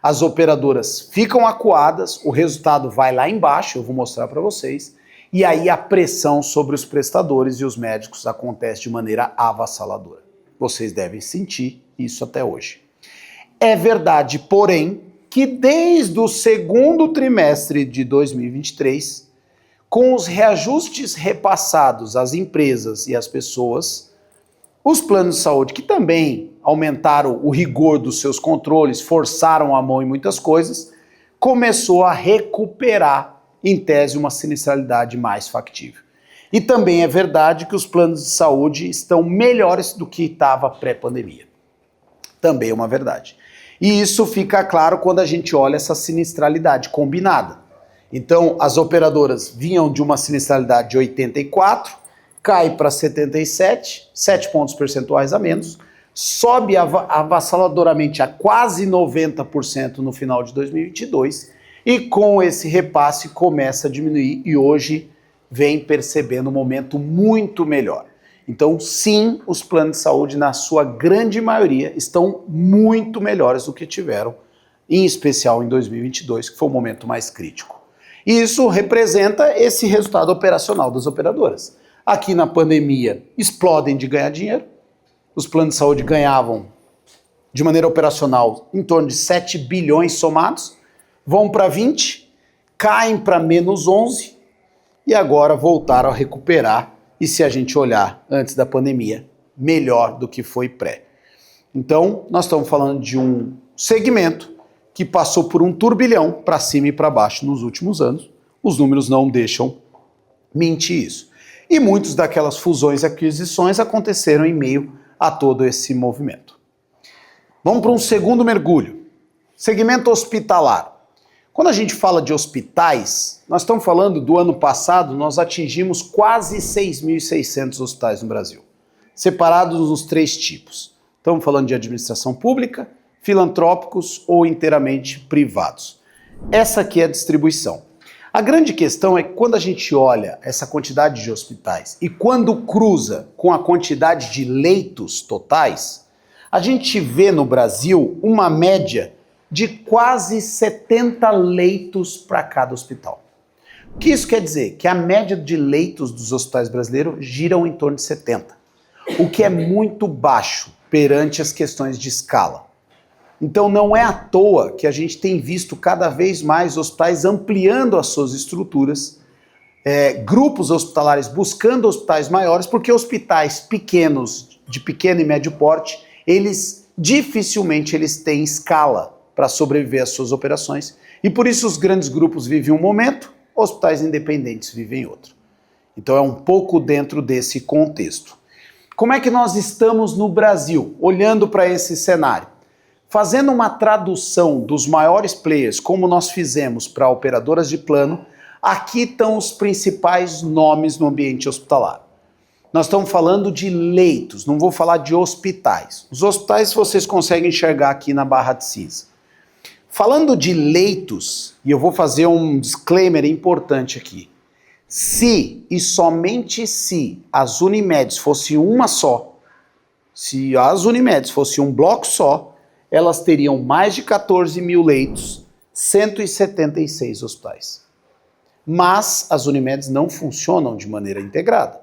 As operadoras ficam acuadas, o resultado vai lá embaixo, eu vou mostrar para vocês, e aí a pressão sobre os prestadores e os médicos acontece de maneira avassaladora. Vocês devem sentir isso até hoje. É verdade, porém, que desde o segundo trimestre de 2023, com os reajustes repassados às empresas e às pessoas, os planos de saúde, que também aumentaram o rigor dos seus controles, forçaram a mão em muitas coisas, começou a recuperar, em tese, uma sinistralidade mais factível. E também é verdade que os planos de saúde estão melhores do que estava pré-pandemia. Também é uma verdade. E isso fica claro quando a gente olha essa sinistralidade combinada. Então, as operadoras vinham de uma sinistralidade de 84, cai para 77, 7 pontos percentuais a menos, sobe avassaladoramente a quase 90% no final de 2022 e com esse repasse começa a diminuir e hoje vem percebendo um momento muito melhor. Então, sim, os planos de saúde, na sua grande maioria, estão muito melhores do que tiveram, em especial em 2022, que foi o momento mais crítico. E isso representa esse resultado operacional das operadoras. Aqui na pandemia, explodem de ganhar dinheiro. Os planos de saúde ganhavam, de maneira operacional, em torno de 7 bilhões somados, vão para 20, caem para menos 11 e agora voltaram a recuperar. E se a gente olhar antes da pandemia, melhor do que foi pré. Então, nós estamos falando de um segmento que passou por um turbilhão para cima e para baixo nos últimos anos. Os números não deixam mentir isso. E muitas daquelas fusões e aquisições aconteceram em meio a todo esse movimento. Vamos para um segundo mergulho. Segmento hospitalar. Quando a gente fala de hospitais, nós estamos falando do ano passado, nós atingimos quase 6.600 hospitais no Brasil, separados nos 3 tipos. Estamos falando de administração pública, filantrópicos ou inteiramente privados. Essa aqui é a distribuição. A grande questão é que quando a gente olha essa quantidade de hospitais e quando cruza com a quantidade de leitos totais, a gente vê no Brasil uma média de quase 70 leitos para cada hospital. O que isso quer dizer? Que a média de leitos dos hospitais brasileiros giram em torno de 70, o que é muito baixo perante as questões de escala. Então não é à toa que a gente tem visto cada vez mais hospitais ampliando as suas estruturas, grupos hospitalares buscando hospitais maiores, porque hospitais pequenos, de pequeno e médio porte, dificilmente eles têm escala para sobreviver às suas operações, e por isso os grandes grupos vivem um momento, hospitais independentes vivem outro. Então é um pouco dentro desse contexto. Como é que nós estamos no Brasil, olhando para esse cenário? Fazendo uma tradução dos maiores players, como nós fizemos para operadoras de plano, aqui estão os principais nomes no ambiente hospitalar. Nós estamos falando de leitos, não vou falar de hospitais. Os hospitais vocês conseguem enxergar aqui na barra de cinza. Falando de leitos, e eu vou fazer um disclaimer importante aqui. Se e somente se as Unimedes fossem uma só, se as Unimedes fossem um bloco só, elas teriam mais de 14 mil leitos, 176 hospitais. Mas as Unimedes não funcionam de maneira integrada.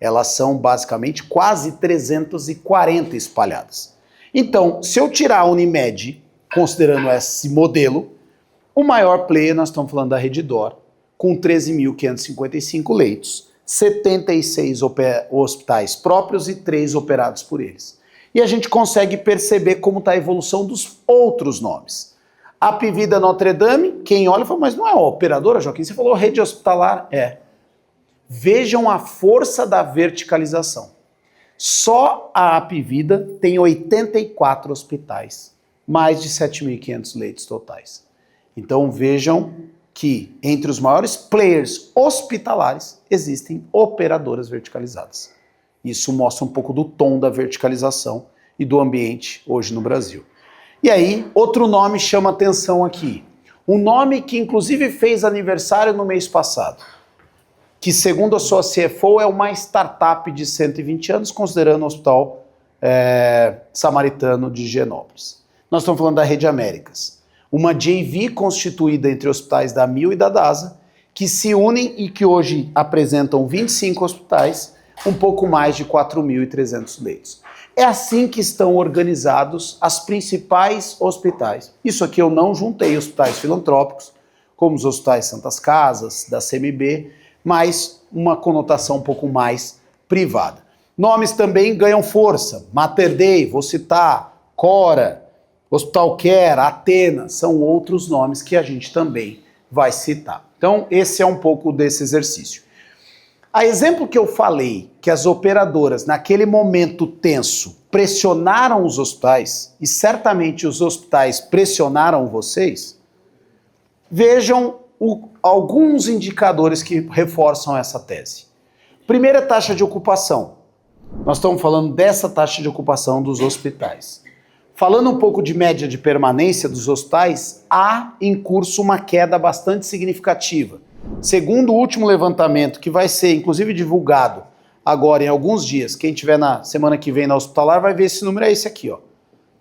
Elas são basicamente quase 340 espalhadas. Então, se eu tirar a Unimed, considerando esse modelo, o maior player, nós estamos falando da Redditor, com 13.555 leitos, 76 hospitais próprios e 3 operados por eles. E a gente consegue perceber como está a evolução dos outros nomes. A Apvida Notre Dame, quem olha fala, mas não é uma operadora, Joaquim? Você falou rede hospitalar? É. Vejam a força da verticalização. Só a Apvida tem 84 hospitais, mais de 7.500 leitos totais. Então vejam que entre os maiores players hospitalares existem operadoras verticalizadas. Isso mostra um pouco do tom da verticalização e do ambiente hoje no Brasil. E aí, outro nome chama atenção aqui. Um nome que inclusive fez aniversário no mês passado, que segundo a sua CFO é uma startup de 120 anos, considerando o Hospital Samaritano de Higienópolis. Nós estamos falando da Rede Américas, uma JV constituída entre hospitais da Amil e da DASA, que se unem e que hoje apresentam 25 hospitais, um pouco mais de 4.300 leitos. É assim que estão organizados as principais hospitais. Isso aqui eu não juntei hospitais filantrópicos, como os hospitais Santas Casas, da CMB, mas uma conotação um pouco mais privada. Nomes também ganham força. Mater Dei, vou citar, Cora, Hospital Care, Atena, são outros nomes que a gente também vai citar. Então, esse é um pouco desse exercício. A exemplo que eu falei, que as operadoras, naquele momento tenso, pressionaram os hospitais, e certamente os hospitais pressionaram vocês, vejam alguns indicadores que reforçam essa tese. Primeira, taxa de ocupação. Nós estamos falando dessa taxa de ocupação dos hospitais. Falando um pouco de média de permanência dos hospitais, há em curso uma queda bastante significativa. Segundo o último levantamento, que vai ser inclusive divulgado agora em alguns dias, quem tiver na semana que vem na Hospitalar vai ver esse número, é esse aqui, ó.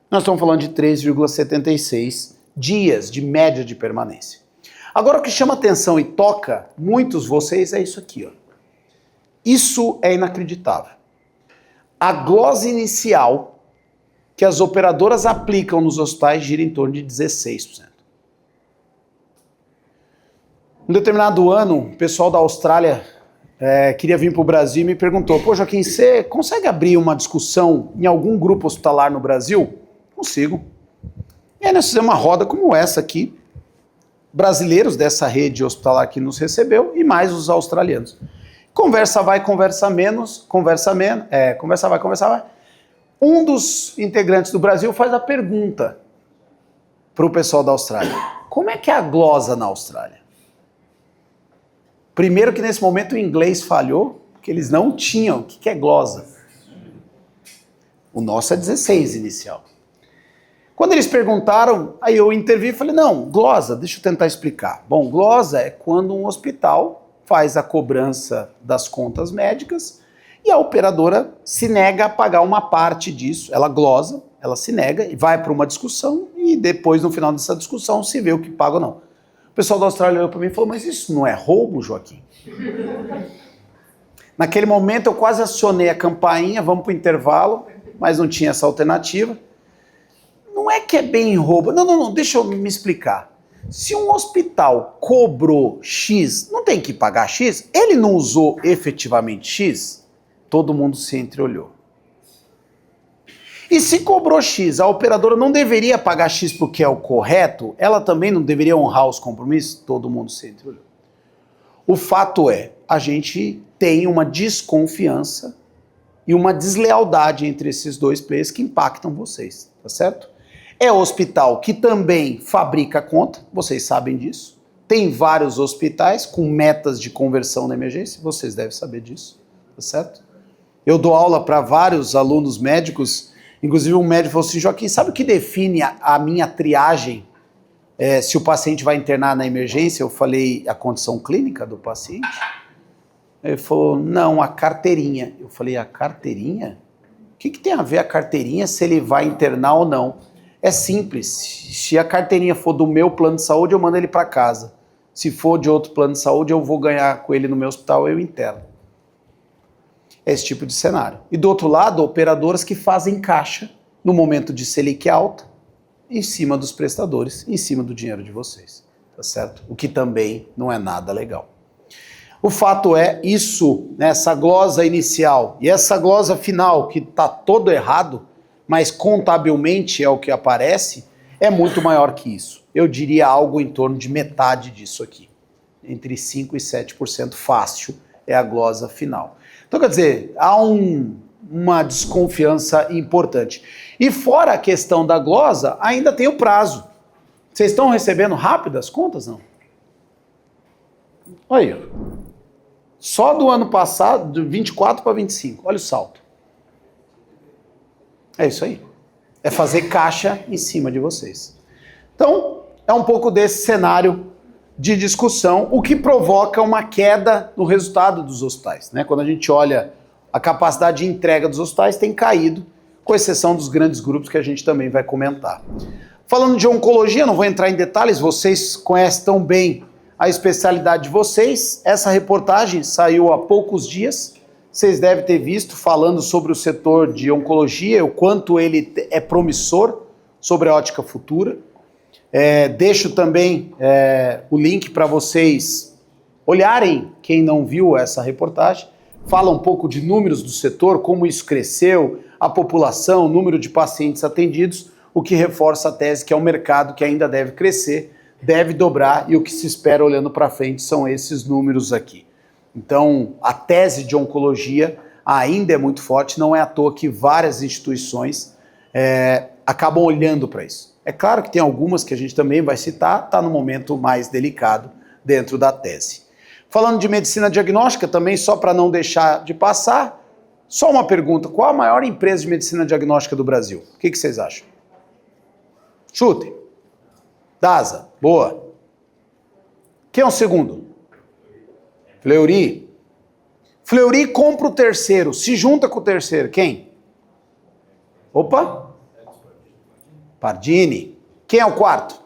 Nós estamos falando de 3,76 dias de média de permanência. Agora o que chama atenção e toca muitos vocês é isso aqui, ó. Isso é inacreditável. A glose inicial que as operadoras aplicam nos hospitais gira em torno de 16%. Um determinado ano, o pessoal da Austrália queria vir para o Brasil e me perguntou: pô, Joaquim, você consegue abrir uma discussão em algum grupo hospitalar no Brasil? Consigo. E aí nós fizemos uma roda como essa aqui, brasileiros dessa rede hospitalar que nos recebeu e mais os australianos. Conversa vai, conversa menos, conversa vai, conversa vai. Um dos integrantes do Brasil faz a pergunta para o pessoal da Austrália: como é que é a glosa na Austrália? Primeiro que nesse momento o inglês falhou, porque eles não tinham. O que é glosa? O nosso é 16 inicial. Quando eles perguntaram, aí eu intervi e falei: não, glosa, deixa eu tentar explicar. Bom, glosa é quando um hospital faz a cobrança das contas médicas e a operadora se nega a pagar uma parte disso. Ela glosa, ela se nega e vai para uma discussão e depois, no final dessa discussão, se vê o que paga ou não. O pessoal da Austrália olhou para mim e falou: mas isso não é roubo, Joaquim? Naquele momento eu quase acionei a campainha, vamos para o intervalo, mas não tinha essa alternativa. Não é que é bem roubo. Não, deixa eu me explicar. Se um hospital cobrou X, não tem que pagar X? Ele não usou efetivamente X? Todo mundo se entreolhou. E se cobrou X, a operadora não deveria pagar X porque é o correto? Ela também não deveria honrar os compromissos? Todo mundo se entreolhou. O fato é, a gente tem uma desconfiança e uma deslealdade entre esses dois players que impactam vocês, tá certo? É o hospital que também fabrica a conta, vocês sabem disso. Tem vários hospitais com metas de conversão na emergência, vocês devem saber disso, tá certo? Eu dou aula para vários alunos médicos, inclusive um médico falou assim: Joaquim, sabe o que define a minha triagem? Se o paciente vai internar na emergência? Eu falei: a condição clínica do paciente? Ele falou: não, a carteirinha. Eu falei: a carteirinha? O que tem a ver a carteirinha se ele vai internar ou não? É simples, se a carteirinha for do meu plano de saúde, eu mando ele para casa. Se for de outro plano de saúde, eu vou ganhar com ele no meu hospital, eu interno. É esse tipo de cenário. E do outro lado, operadoras que fazem caixa no momento de Selic alta, em cima dos prestadores, em cima do dinheiro de vocês, tá certo? O que também não é nada legal. O fato é, isso, né, essa glosa inicial e essa glosa final, que está todo errado, mas contabilmente é o que aparece, é muito maior que isso. Eu diria algo em torno de metade disso aqui. Entre 5% e 7% fácil é a glosa final. Então, quer dizer, há uma desconfiança importante. E fora a questão da glosa, ainda tem o prazo. Vocês estão recebendo rápido as contas, não? Olha aí. Só do ano passado, de 24 para 25, olha o salto. É isso aí. É fazer caixa em cima de vocês. Então, é um pouco desse cenário de discussão, o que provoca uma queda no resultado dos hospitais, né? Quando a gente olha a capacidade de entrega dos hospitais tem caído, com exceção dos grandes grupos que a gente também vai comentar. Falando de oncologia, não vou entrar em detalhes, vocês conhecem tão bem a especialidade de vocês. Essa reportagem saiu há poucos dias, vocês devem ter visto, falando sobre o setor de oncologia, o quanto ele é promissor sobre a ótica futura. Deixo também o link para vocês olharem, quem não viu essa reportagem. Fala um pouco de números do setor, como isso cresceu, a população, o número de pacientes atendidos, o que reforça a tese que é um mercado que ainda deve crescer, deve dobrar, e o que se espera olhando para frente são esses números aqui. Então, a tese de oncologia ainda é muito forte, não é à toa que várias instituições acabam olhando para isso. É claro que tem algumas que a gente também vai citar, está no momento mais delicado dentro da tese. Falando de medicina diagnóstica também, só para não deixar de passar, só uma pergunta, qual a maior empresa de medicina diagnóstica do Brasil? O que vocês acham? Chutem. DASA, boa. Quem é o segundo? Fleury. Fleury compra o terceiro, se junta com o terceiro, quem? Opa! Pardini. Quem é o quarto?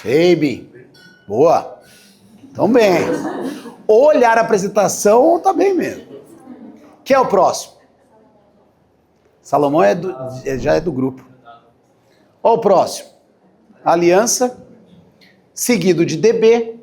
Seibin. Boa. Então bem. Olhar a apresentação, tá bem mesmo. Quem é o próximo? Salomão já é do grupo. Olha o próximo. Aliança, seguido de DB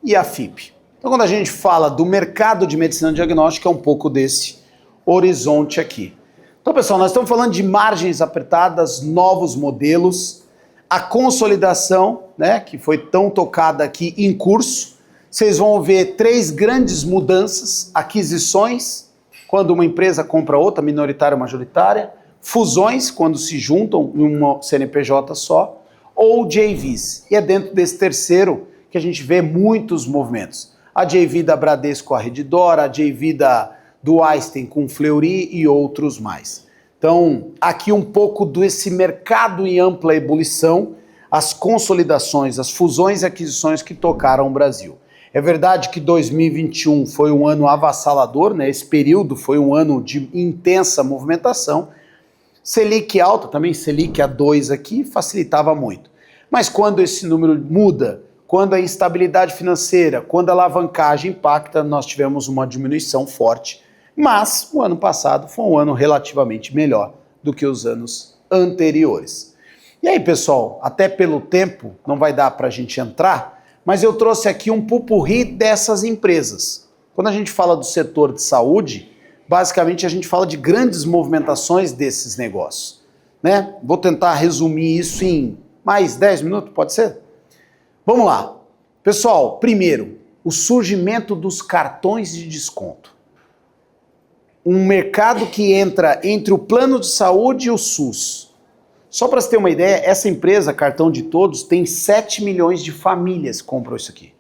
e a FIP. Então quando a gente fala do mercado de medicina diagnóstica, é um pouco desse horizonte aqui. Então, pessoal, nós estamos falando de margens apertadas, novos modelos, a consolidação, né, que foi tão tocada aqui em curso. Vocês vão ver 3 grandes mudanças: aquisições, quando uma empresa compra outra, minoritária ou majoritária; fusões, quando se juntam em uma CNPJ só; ou JVs. E é dentro desse terceiro que a gente vê muitos movimentos. A JV da Bradesco com a Redditor, a JV do Einstein com Fleury e outros mais. Então, aqui um pouco desse mercado em ampla ebulição, as consolidações, as fusões e aquisições que tocaram o Brasil. É verdade que 2021 foi um ano avassalador, né? Esse período foi um ano de intensa movimentação. Selic alta, também Selic a 2 aqui, facilitava muito. Mas quando esse número muda, quando a instabilidade financeira, quando a alavancagem impacta, nós tivemos uma diminuição forte. Mas o ano passado foi um ano relativamente melhor do que os anos anteriores. E aí, pessoal, até pelo tempo, não vai dar para a gente entrar, mas eu trouxe aqui um pupurri dessas empresas. Quando a gente fala do setor de saúde, basicamente a gente fala de grandes movimentações desses negócios, né? Vou tentar resumir isso em mais 10 minutos, pode ser? Vamos lá. Pessoal, primeiro, o surgimento dos cartões de desconto. Um mercado que entra entre o plano de saúde e o SUS. Só para você ter uma ideia, essa empresa, Cartão de Todos, tem 7 milhões de famílias que compram isso aqui.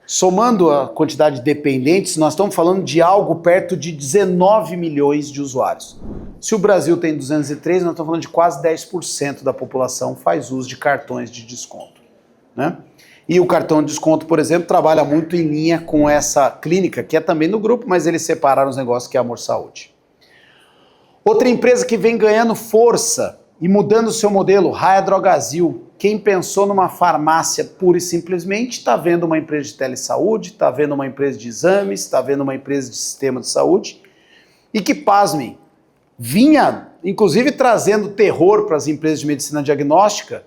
Somando a quantidade de dependentes, nós estamos falando de algo perto de 19 milhões de usuários. Se o Brasil tem 203, nós estamos falando de quase 10% da população faz uso de cartões de desconto, né? E o cartão de desconto, por exemplo, trabalha muito em linha com essa clínica, que é também no grupo, mas eles separaram os negócios, que é a Amor Saúde. Outra empresa que vem ganhando força e mudando o seu modelo, Raia Drogasil. Quem pensou numa farmácia pura e simplesmente está vendo uma empresa de telesaúde, está vendo uma empresa de exames, está vendo uma empresa de sistema de saúde, e que, pasmem, vinha inclusive trazendo terror para as empresas de medicina diagnóstica,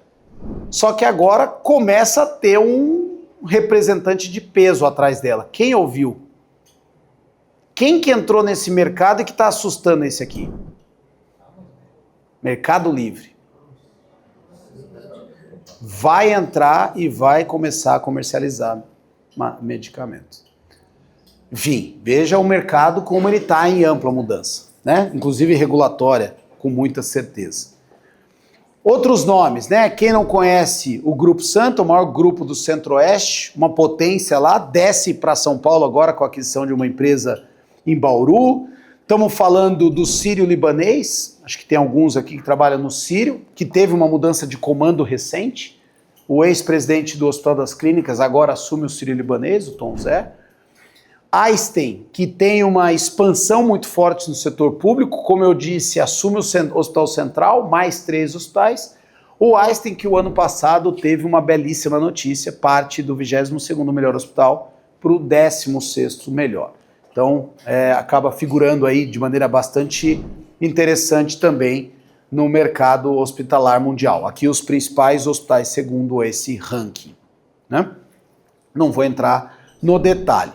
só que agora começa a ter um representante de peso atrás dela. Quem ouviu? Quem que entrou nesse mercado e que está assustando esse aqui? Mercado Livre. Vai entrar e vai começar a comercializar medicamentos. Enfim, veja o mercado como ele está em ampla mudança, né? Inclusive regulatória, com muita certeza. Outros nomes, né? Quem não conhece o Grupo Santa, o maior grupo do Centro-Oeste, uma potência lá, desce para São Paulo agora com a aquisição de uma empresa em Bauru. Estamos falando do Sírio-Libanês, acho que tem alguns aqui que trabalham no Sírio, que teve uma mudança de comando recente. O ex-presidente do Hospital das Clínicas agora assume o Sírio-Libanês, o Tom Zé. Einstein, que tem uma expansão muito forte no setor público, como eu disse, assume o Hospital Central, mais 3 hospitais. O Einstein, que o ano passado teve uma belíssima notícia, parte do 22º melhor hospital para o 16º melhor. Então, acaba figurando aí de maneira bastante interessante também no mercado hospitalar mundial. Aqui os principais hospitais segundo esse ranking, né? Não vou entrar no detalhe.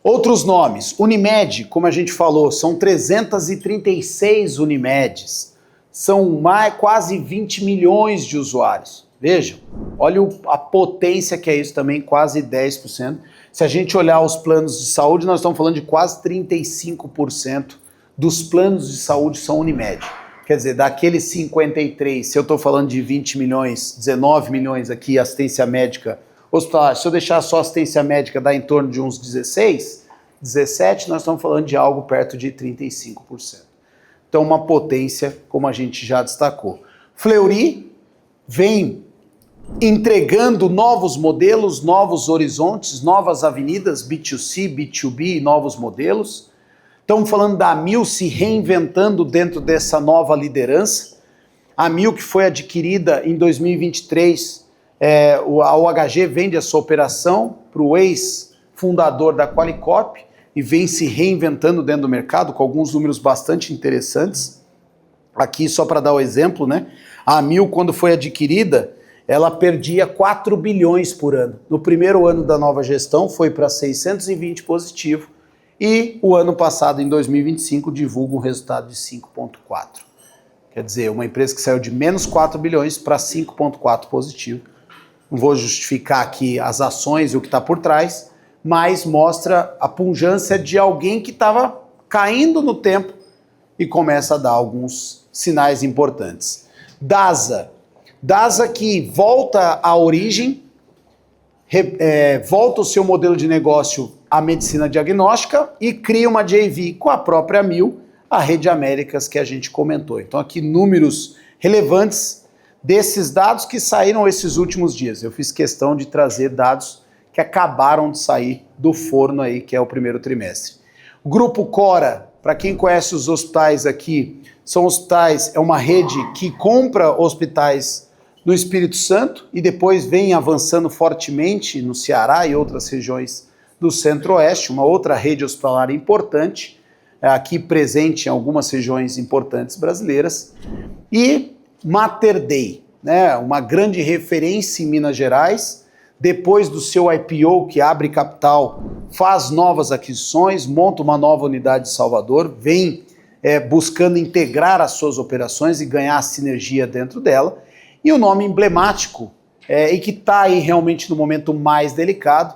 Outros nomes, Unimed, como a gente falou, são 336 Unimedes, são quase 20 milhões de usuários. Vejam, olha a potência que é isso também, quase 10%. Se a gente olhar os planos de saúde, nós estamos falando de quase 35% dos planos de saúde são Unimed. Quer dizer, daqueles 53, se eu estou falando de 20 milhões, 19 milhões aqui, assistência médica hospitalar, se eu deixar só assistência médica dá em torno de uns 16, 17, nós estamos falando de algo perto de 35%. Então uma potência, como a gente já destacou. Fleury vem entregando novos modelos, novos horizontes, novas avenidas, B2C, B2B, novos modelos. Estamos falando da Amil se reinventando dentro dessa nova liderança. A Amil, que foi adquirida em 2023, a OHG vende essa operação para o ex-fundador da Qualicorp e vem se reinventando dentro do mercado com alguns números bastante interessantes. Aqui, só para dar o exemplo, né? A Amil, quando foi adquirida, ela perdia 4 bilhões por ano. No primeiro ano da nova gestão foi para 620 positivo e o ano passado, em 2025, divulga um resultado de 5,4. Quer dizer, uma empresa que saiu de menos 4 bilhões para 5,4 positivo. Não vou justificar aqui as ações e o que está por trás, mas mostra a pujança de alguém que estava caindo no tempo e começa a dar alguns sinais importantes. DASA que volta à origem, volta o seu modelo de negócio à medicina diagnóstica e cria uma JV com a própria Amil, a Rede Américas que a gente comentou. Então aqui números relevantes desses dados que saíram esses últimos dias. Eu fiz questão de trazer dados que acabaram de sair do forno aí, que é o primeiro trimestre. O Grupo Cora, para quem conhece os hospitais aqui, são hospitais, é uma rede que compra hospitais no Espírito Santo e depois vem avançando fortemente no Ceará e outras regiões do Centro-Oeste, uma outra rede hospitalar importante, aqui presente em algumas regiões importantes brasileiras. E Mater Dei, né, uma grande referência em Minas Gerais, depois do seu IPO, que abre capital, faz novas aquisições, monta uma nova unidade em Salvador, vem buscando integrar as suas operações e ganhar sinergia dentro dela. E o nome emblemático, e que está aí realmente no momento mais delicado,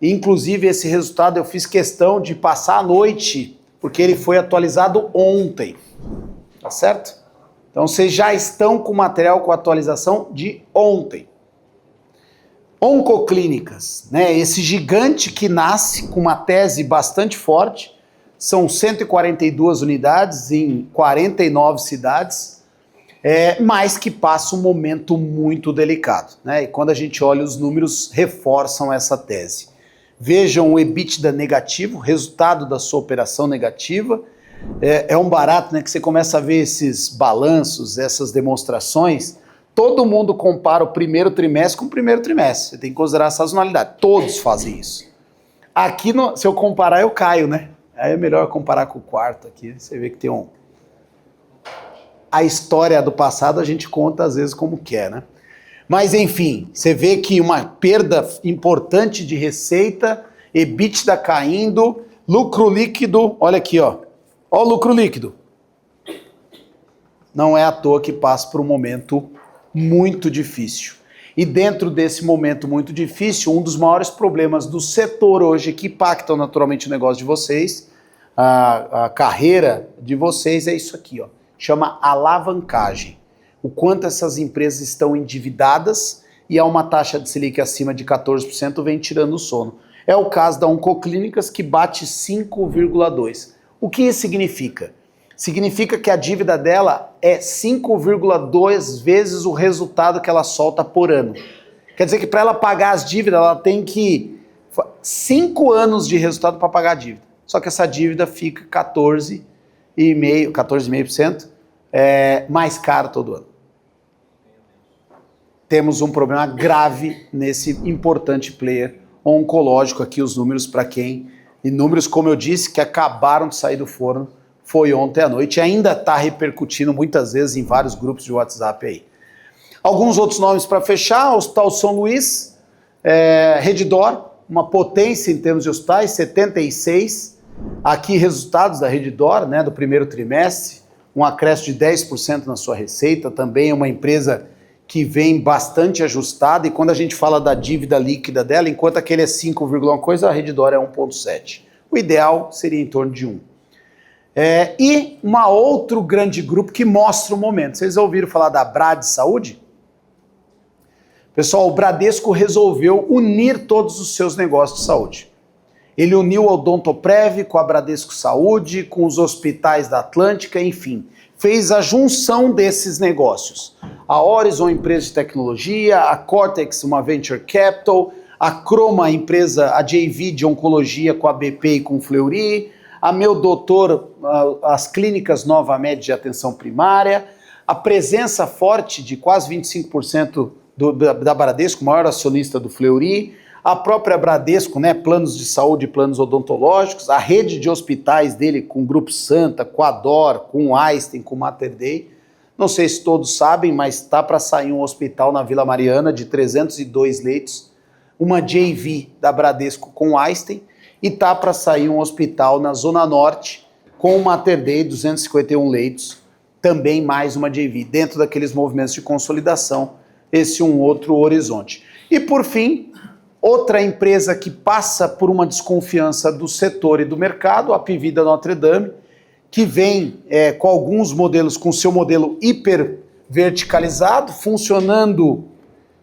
e inclusive esse resultado eu fiz questão de passar a noite, porque ele foi atualizado ontem, tá certo? Então vocês já estão com material com atualização de ontem. Oncoclínicas, né? Esse gigante que nasce com uma tese bastante forte, são 142 unidades em 49 cidades, mas que passa um momento muito delicado, né? E quando a gente olha os números, reforçam essa tese. Vejam o EBITDA negativo, resultado da sua operação negativa. É um barato, né, que você começa a ver esses balanços, essas demonstrações, todo mundo compara o primeiro trimestre com o primeiro trimestre. Você tem que considerar a sazonalidade. Todos fazem isso. Aqui, se eu comparar, eu caio, né? Aí é melhor comparar com o quarto aqui. Você vê que tem a história do passado a gente conta às vezes como quer, né? Mas enfim, você vê que uma perda importante de receita, EBITDA caindo, lucro líquido, olha aqui, ó. Ó o lucro líquido. Não é à toa que passa por um momento muito difícil. E dentro desse momento muito difícil, um dos maiores problemas do setor hoje que impactam naturalmente o negócio de vocês, a carreira de vocês, é isso aqui, ó. Chama alavancagem. O quanto essas empresas estão endividadas e há uma taxa de Selic acima de 14% vem tirando o sono. É o caso da Oncoclínicas que bate 5,2%. O que isso significa? significa que a dívida dela é 5,2 vezes o resultado que ela solta por ano. Quer dizer que para ela pagar as dívidas, ela tem que 5 anos de resultado para pagar a dívida. Só que essa dívida fica 14,5% mais cara todo ano. Temos um problema grave nesse importante player oncológico aqui, os números para quem... E números, como eu disse, que acabaram de sair do forno, foi ontem à noite e ainda está repercutindo muitas vezes em vários grupos de WhatsApp aí. Alguns outros nomes para fechar: Hospital São Luís, Redditor, uma potência em termos de hospitais, 76. Aqui resultados da Redditor, né, do primeiro trimestre, um acréscimo de 10% na sua receita, também é uma empresa que vem bastante ajustada, e quando a gente fala da dívida líquida dela, enquanto aquele é 5, alguma coisa, a Redditor é 1,7. O ideal seria em torno de 1. E um outro grande grupo que mostra o momento. Vocês ouviram falar da Brad Saúde? Pessoal, o Bradesco resolveu unir todos os seus negócios de saúde. Ele uniu a Odontoprev com a Bradesco Saúde, com os hospitais da Atlântica, enfim. Fez a junção desses negócios. A Horizon, empresa de tecnologia, a Cortex, uma venture capital, a Croma, empresa, a JV de oncologia com a BP e com o Fleury, a Meu Doutor, as clínicas Nova Med de atenção primária, a presença forte de quase 25% da Bradesco, maior acionista do Fleury, a própria Bradesco, né, planos de saúde e planos odontológicos, a rede de hospitais dele com o Grupo Santa, com a Dor, com o Einstein, com o Mater Dei. Não sei se todos sabem, mas está para sair um hospital na Vila Mariana de 302 leitos, uma JV da Bradesco com o Einstein, e está para sair um hospital na Zona Norte com o Mater Dei, 251 leitos, também mais uma JV, dentro daqueles movimentos de consolidação, esse um outro horizonte. E por fim, outra empresa que passa por uma desconfiança do setor e do mercado, a Pivida Notre Dame, que vem com alguns modelos, com seu modelo hiper verticalizado, funcionando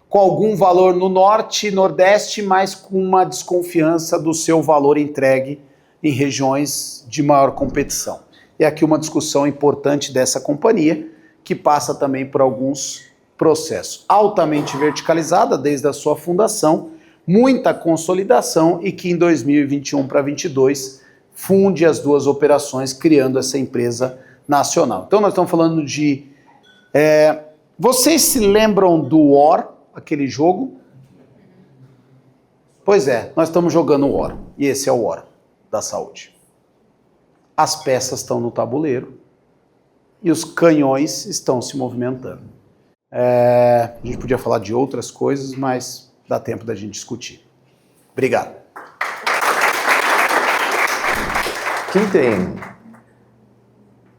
com algum valor no norte e nordeste, mas com uma desconfiança do seu valor entregue em regiões de maior competição. E aqui uma discussão importante dessa companhia, que passa também por alguns processos. Altamente verticalizada desde a sua fundação, muita consolidação, e que em 2021 para 2022 funde as duas operações, criando essa empresa nacional. Então nós estamos falando de... vocês se lembram do War, aquele jogo? Pois é, nós estamos jogando o War, e esse é o War da saúde. As peças estão no tabuleiro e os canhões estão se movimentando. A gente podia falar de outras coisas, mas dá tempo da gente discutir. Obrigado. Quem tem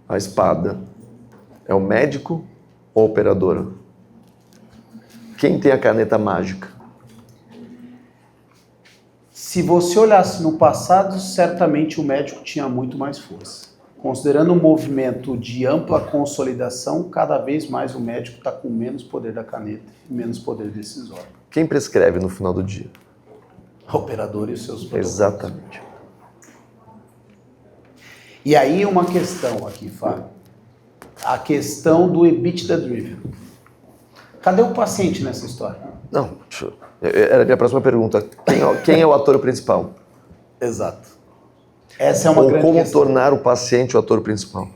a espada é o médico ou a operadora? Quem tem a caneta mágica? Se você olhasse no passado, certamente o médico tinha muito mais força. Considerando um movimento de ampla consolidação, cada vez mais o médico está com menos poder da caneta e menos poder decisório. Quem prescreve no final do dia? O operador e os seus protocolos. Exatamente. E aí uma questão aqui, Fábio. A questão do EBITDA driven. Cadê o paciente nessa história? Não, era a minha próxima pergunta. Quem é o ator principal? Exato. Essa é uma grande como questão. Tornar o paciente o ator principal?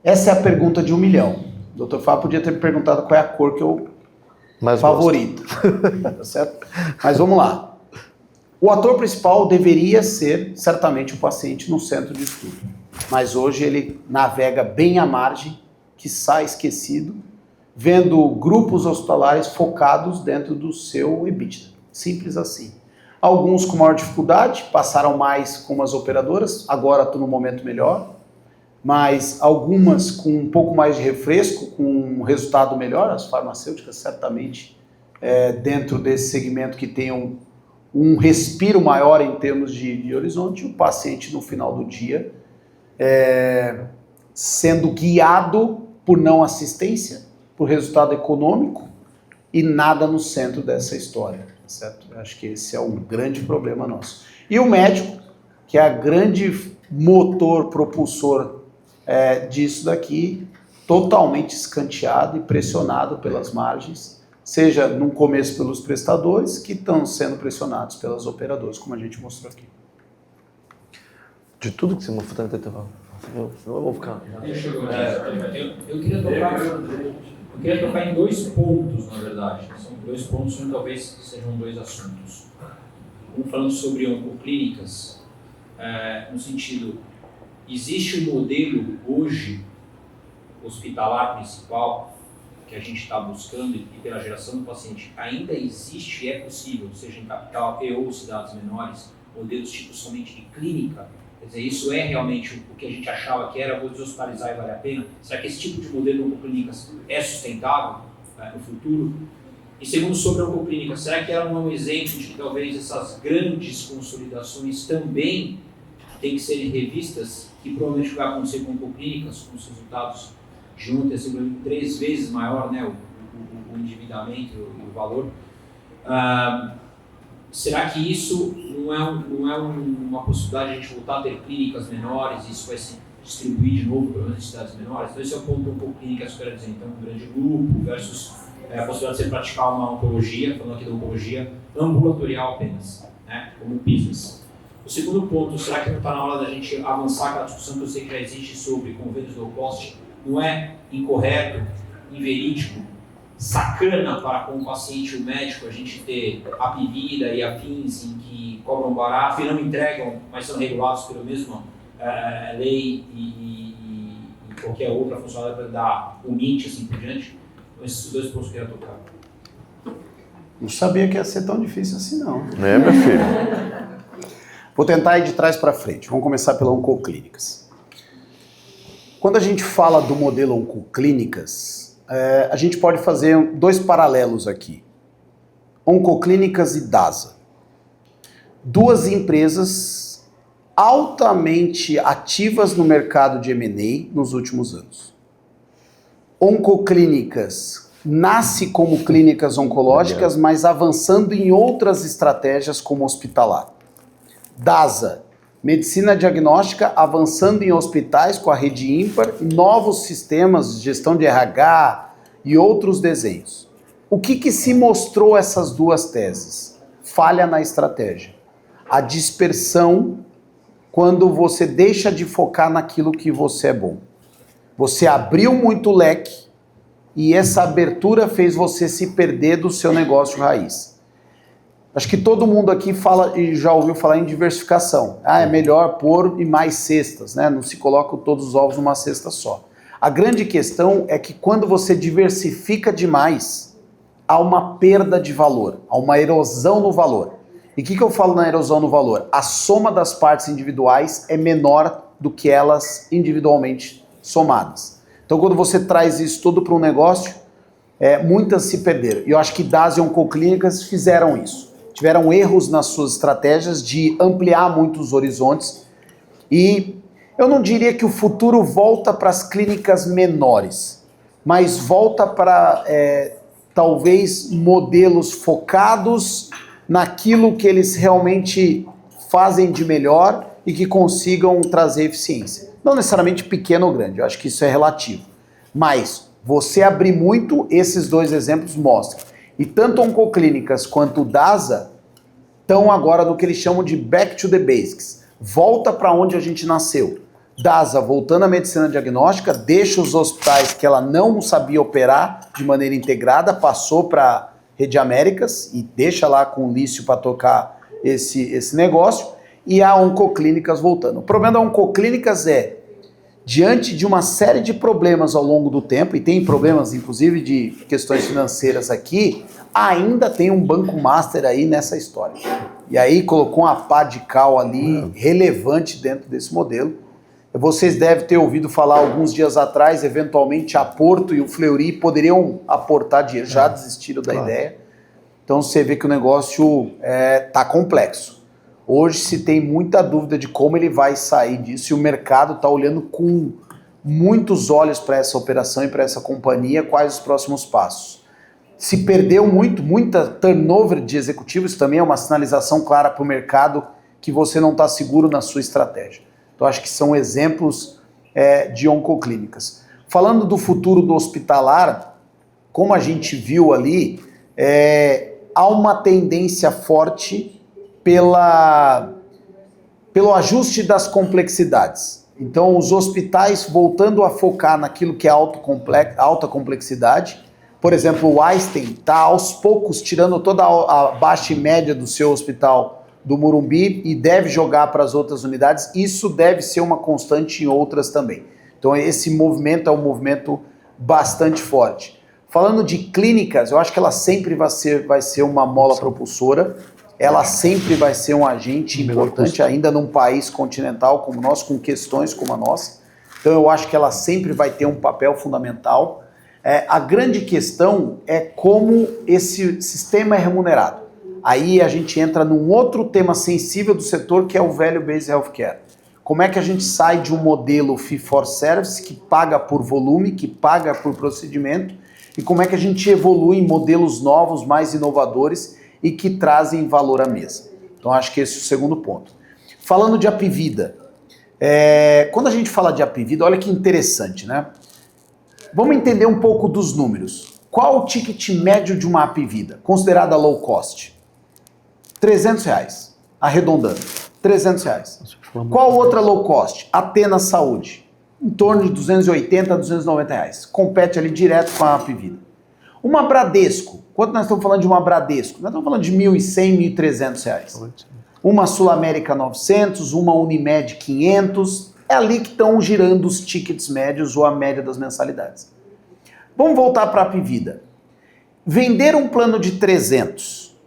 Essa é a pergunta de 1 milhão. O Dr. Fábio podia ter me perguntado qual é a cor que eu favorito. Tá certo? Mas vamos lá. O ator principal deveria ser, certamente, o paciente no centro de estudo. Mas hoje ele navega bem à margem, quiçá esquecido, vendo grupos hospitalares focados dentro do seu EBITDA. Simples assim. Alguns com maior dificuldade, passaram mais com as operadoras, agora estou no momento melhor, mas algumas com um pouco mais de refresco, com um resultado melhor, as farmacêuticas certamente dentro desse segmento que tem um respiro maior em termos de horizonte, o paciente no final do dia sendo guiado por não assistência, por resultado econômico e nada no centro dessa história. Certo? Eu acho que esse é um grande problema nosso. E o médico, que é a grande motor propulsor disso daqui totalmente escanteado e pressionado pelas margens, seja no começo pelos prestadores que estão sendo pressionados pelas operadoras, como a gente mostrou aqui. De tudo que você mostrou, senão eu vou ficar... Eu queria tocar em 2 pontos, na verdade. São 2 pontos que talvez sejam 2 assuntos. Um falando sobre oncoclínicas, no sentido, existe um modelo hoje, hospitalar principal, que a gente está buscando e pela geração do paciente, ainda existe e é possível, seja em capital e ou cidades menores, modelos tipo somente de clínica. Quer dizer, isso é realmente o que a gente achava que era, vou deshospitalizar e vale a pena? Será que esse tipo de modelo de oncoclínicas é sustentável no futuro? E segundo, sobre a oncoclínica, será que ela não é um exemplo de que talvez essas grandes consolidações também têm que serem revistas, que provavelmente vai acontecer com oncoclínicas, com os resultados de ontem, assim, 3 vezes maior, né, o endividamento e o valor? Será que isso não é uma possibilidade de a gente voltar a ter clínicas menores e isso vai se distribuir de novo para as cidades menores? Então esse é o ponto oncoclínicas que eu quero dizer. Então, um grande grupo versus a possibilidade de você praticar uma oncologia, falando aqui da oncologia ambulatorial apenas, né, como business. O segundo ponto, será que não está na hora da gente avançar aquela discussão que eu sei que já existe sobre convênios low cost? Não é incorreto, inverídico, sacana para com o paciente e o médico a gente ter a Apivida e afins em que cobram barato e não entregam, mas são regulados pela mesma lei e qualquer outra funcionalidade da UNIT, assim por diante. Então, esses 2 pontos que eu queria tocar. Não sabia que ia ser tão difícil assim, não. Meu filho? Vou tentar ir de trás para frente. Vamos começar pela oncoclínicas. Quando a gente fala do modelo oncoclínicas, a gente pode fazer 2 paralelos aqui. Oncoclínicas e DASA. 2 empresas altamente ativas no mercado de M&A nos últimos anos. Oncoclínicas nasce como clínicas oncológicas, mas avançando em outras estratégias como hospitalar. DASA, medicina diagnóstica avançando em hospitais com a rede ímpar, novos sistemas de gestão de RH e outros desenhos. O que se mostrou essas 2 teses? Falha na estratégia. A dispersão quando você deixa de focar naquilo que você é bom. Você abriu muito o leque e essa abertura fez você se perder do seu negócio raiz. Acho que todo mundo aqui fala e já ouviu falar em diversificação. É melhor pôr em mais cestas, né? Não se coloca todos os ovos numa cesta só. A grande questão é que quando você diversifica demais, há uma perda de valor, há uma erosão no valor. E o que eu falo na erosão no valor? A soma das partes individuais é menor do que elas individualmente somadas. Então quando você traz isso tudo para um negócio, muitas se perderam. E eu acho que DASA e oncoclínicas fizeram isso. Tiveram erros nas suas estratégias de ampliar muito os horizontes e eu não diria que o futuro volta para as clínicas menores, mas volta para talvez modelos focados naquilo que eles realmente fazem de melhor e que consigam trazer eficiência. Não necessariamente pequeno ou grande, eu acho que isso é relativo. Mas você abrir muito, esses 2 exemplos mostram. E tanto oncoclínicas quanto o DASA estão agora no que eles chamam de back to the basics. Volta para onde a gente nasceu. DASA voltando à medicina diagnóstica, deixa os hospitais que ela não sabia operar de maneira integrada, passou para Rede Américas e deixa lá com o Lício para tocar esse negócio, e a oncoclínicas voltando. O problema da oncoclínicas é, diante de uma série de problemas ao longo do tempo, e tem problemas inclusive de questões financeiras aqui, ainda tem um banco master aí nessa história. E aí colocou uma pá de cal ali relevante dentro desse modelo. Vocês devem ter ouvido falar alguns dias atrás, eventualmente a Porto e o Fleury poderiam aportar dinheiro, já desistiram da ideia. Então você vê que o negócio está complexo. Hoje se tem muita dúvida de como ele vai sair disso e o mercado está olhando com muitos olhos para essa operação e para essa companhia, quais os próximos passos. Se perdeu muita turnover de executivos, também é uma sinalização clara para o mercado que você não está seguro na sua estratégia. Então acho que são exemplos de oncoclínicas. Falando do futuro do hospitalar, como a gente viu ali, há uma tendência forte pelo ajuste das complexidades. Então, os hospitais voltando a focar naquilo que é alta complexidade. Por exemplo, o Einstein está aos poucos tirando toda a baixa e média do seu hospital do Morumbi e deve jogar para as outras unidades. Isso deve ser uma constante em outras também. Então, esse movimento é um movimento bastante forte. Falando de clínicas, eu acho que ela sempre vai ser uma mola propulsora. Ela sempre vai ser um agente importante, ainda num país continental como o nosso, com questões como a nossa. Então eu acho que ela sempre vai ter um papel fundamental. A grande questão é como esse sistema é remunerado. Aí a gente entra num outro tema sensível do setor, que é o Value-Based Healthcare. Como é que a gente sai de um modelo fee-for-service, que paga por volume, que paga por procedimento, e como é que a gente evolui em modelos novos, mais inovadores, e que trazem valor à mesa. Então acho que esse é o segundo ponto. Falando de Apivida, quando a gente fala de Apivida, olha que interessante, né? Vamos entender um pouco dos números. Qual o ticket médio de uma Apivida, considerada low cost? R$300, arredondando, R$300. Qual outra low cost? Atena Saúde, em torno de R$280 a R$290. Compete ali direto com a Apivida. Uma Bradesco, quanto nós estamos falando de uma Bradesco? Nós estamos falando de R$1.100, R$1.300. Uma Sul América 900, uma Unimed 500, é ali que estão girando os tickets médios ou a média das mensalidades. Vamos voltar para a Apivida. Vender um plano de 300,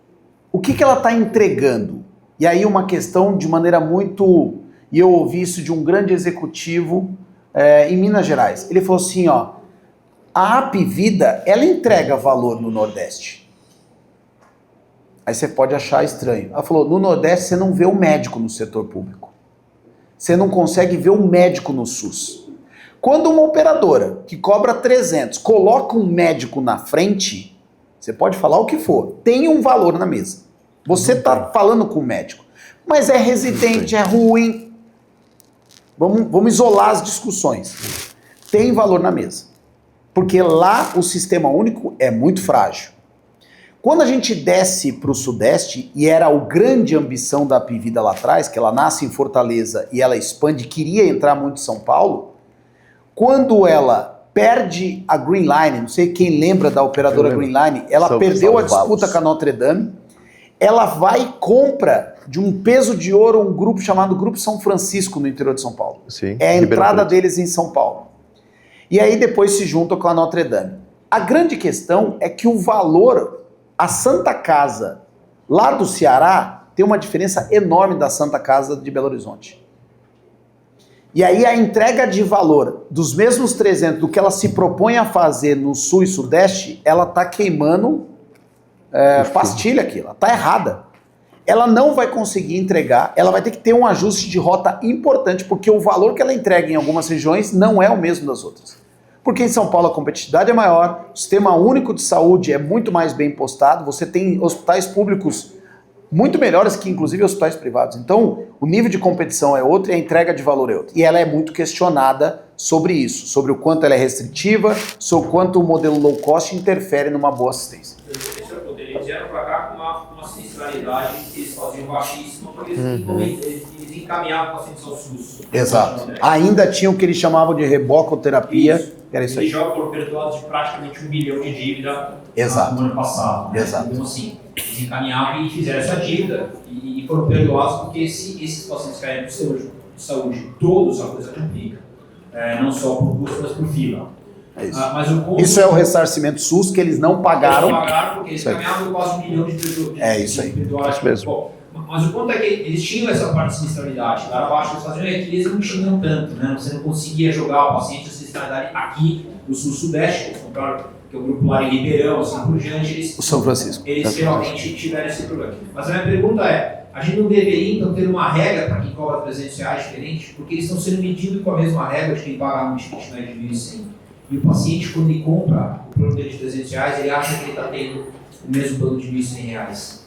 o que ela está entregando? E aí uma questão de maneira muito... E eu ouvi isso de um grande executivo em Minas Gerais. Ele falou assim, ó, a Apivida, ela entrega valor no Nordeste. Aí você pode achar estranho. Ela falou, no Nordeste você não vê o médico no setor público. Você não consegue ver o médico no SUS. Quando uma operadora que cobra 300 coloca um médico na frente, você pode falar o que for, tem um valor na mesa. Você está falando com o médico. Mas é residente, é ruim. Vamos isolar as discussões. Tem valor na mesa. Porque lá o sistema único é muito frágil. Quando a gente desce para o Sudeste, e era a grande ambição da Apivida lá atrás, que ela nasce em Fortaleza e ela expande, queria entrar muito em São Paulo, quando ela perde a Green Line, não sei quem lembra da operadora Green Line, ela perdeu a disputa com a Notre Dame, ela vai e compra de um peso de ouro um grupo chamado Grupo São Francisco no interior de São Paulo. Sim, é a entrada deles em São Paulo. E aí depois se junta com a Notre Dame. A grande questão é que o valor, a Santa Casa lá do Ceará tem uma diferença enorme da Santa Casa de Belo Horizonte. E aí a entrega de valor dos mesmos 300 do que ela se propõe a fazer no Sul e Sudeste, ela está queimando pastilha aqui, ela está errada. Ela não vai conseguir entregar, ela vai ter que ter um ajuste de rota importante, porque o valor que ela entrega em algumas regiões não é o mesmo das outras. Porque em São Paulo a competitividade é maior, o sistema único de saúde é muito mais bem postado, você tem hospitais públicos muito melhores que inclusive hospitais privados. Então o nível de competição é outro e a entrega de valor é outra. E ela é muito questionada sobre isso, sobre o quanto ela é restritiva, sobre o quanto o modelo low cost interfere numa boa assistência. Eles vieram para cá com uma sinistralidade que eles faziam baixíssima, porque eles encaminhavam pacientes ao SUS. Exato. Ainda tinha o que eles chamavam de rebocoterapia, que era isso aí. Eles já foram perdoados de praticamente 1 bilhão de dívida no ano passado. Né? Exato. Então, assim, eles encaminhavam e fizeram essa dívida e foram perdoados porque esses pacientes caem para o sistema de saúde, todos a coisa complica. Não só por custo, mas por fila. É isso. Mas o ponto Isso é o ressarcimento SUS que eles não pagaram. Eles pagaram porque eles caminhavam quase 1 milhão de pessoas. É isso aí. Isso mesmo. Bom, mas o ponto é que eles tinham essa parte de sinistralidade. Lá abaixo eles faziam, que eles não tinham tanto, né? Você não conseguia jogar o paciente a sinistralidade aqui no Sul-Sudeste, eles compraram, que é o grupo lá em Ribeirão, assim por diante, O São Francisco. eles realmente tiveram esse problema. Mas a minha pergunta é, a gente não deveria então ter uma regra para quem cobra R$300 diferente? Porque eles estão sendo medidos com a mesma regra de quem paga um ticket médio de R$1.100. E o paciente, quando ele compra o plano dele de R$300, ele acha que ele está tendo o mesmo plano de R$1.100.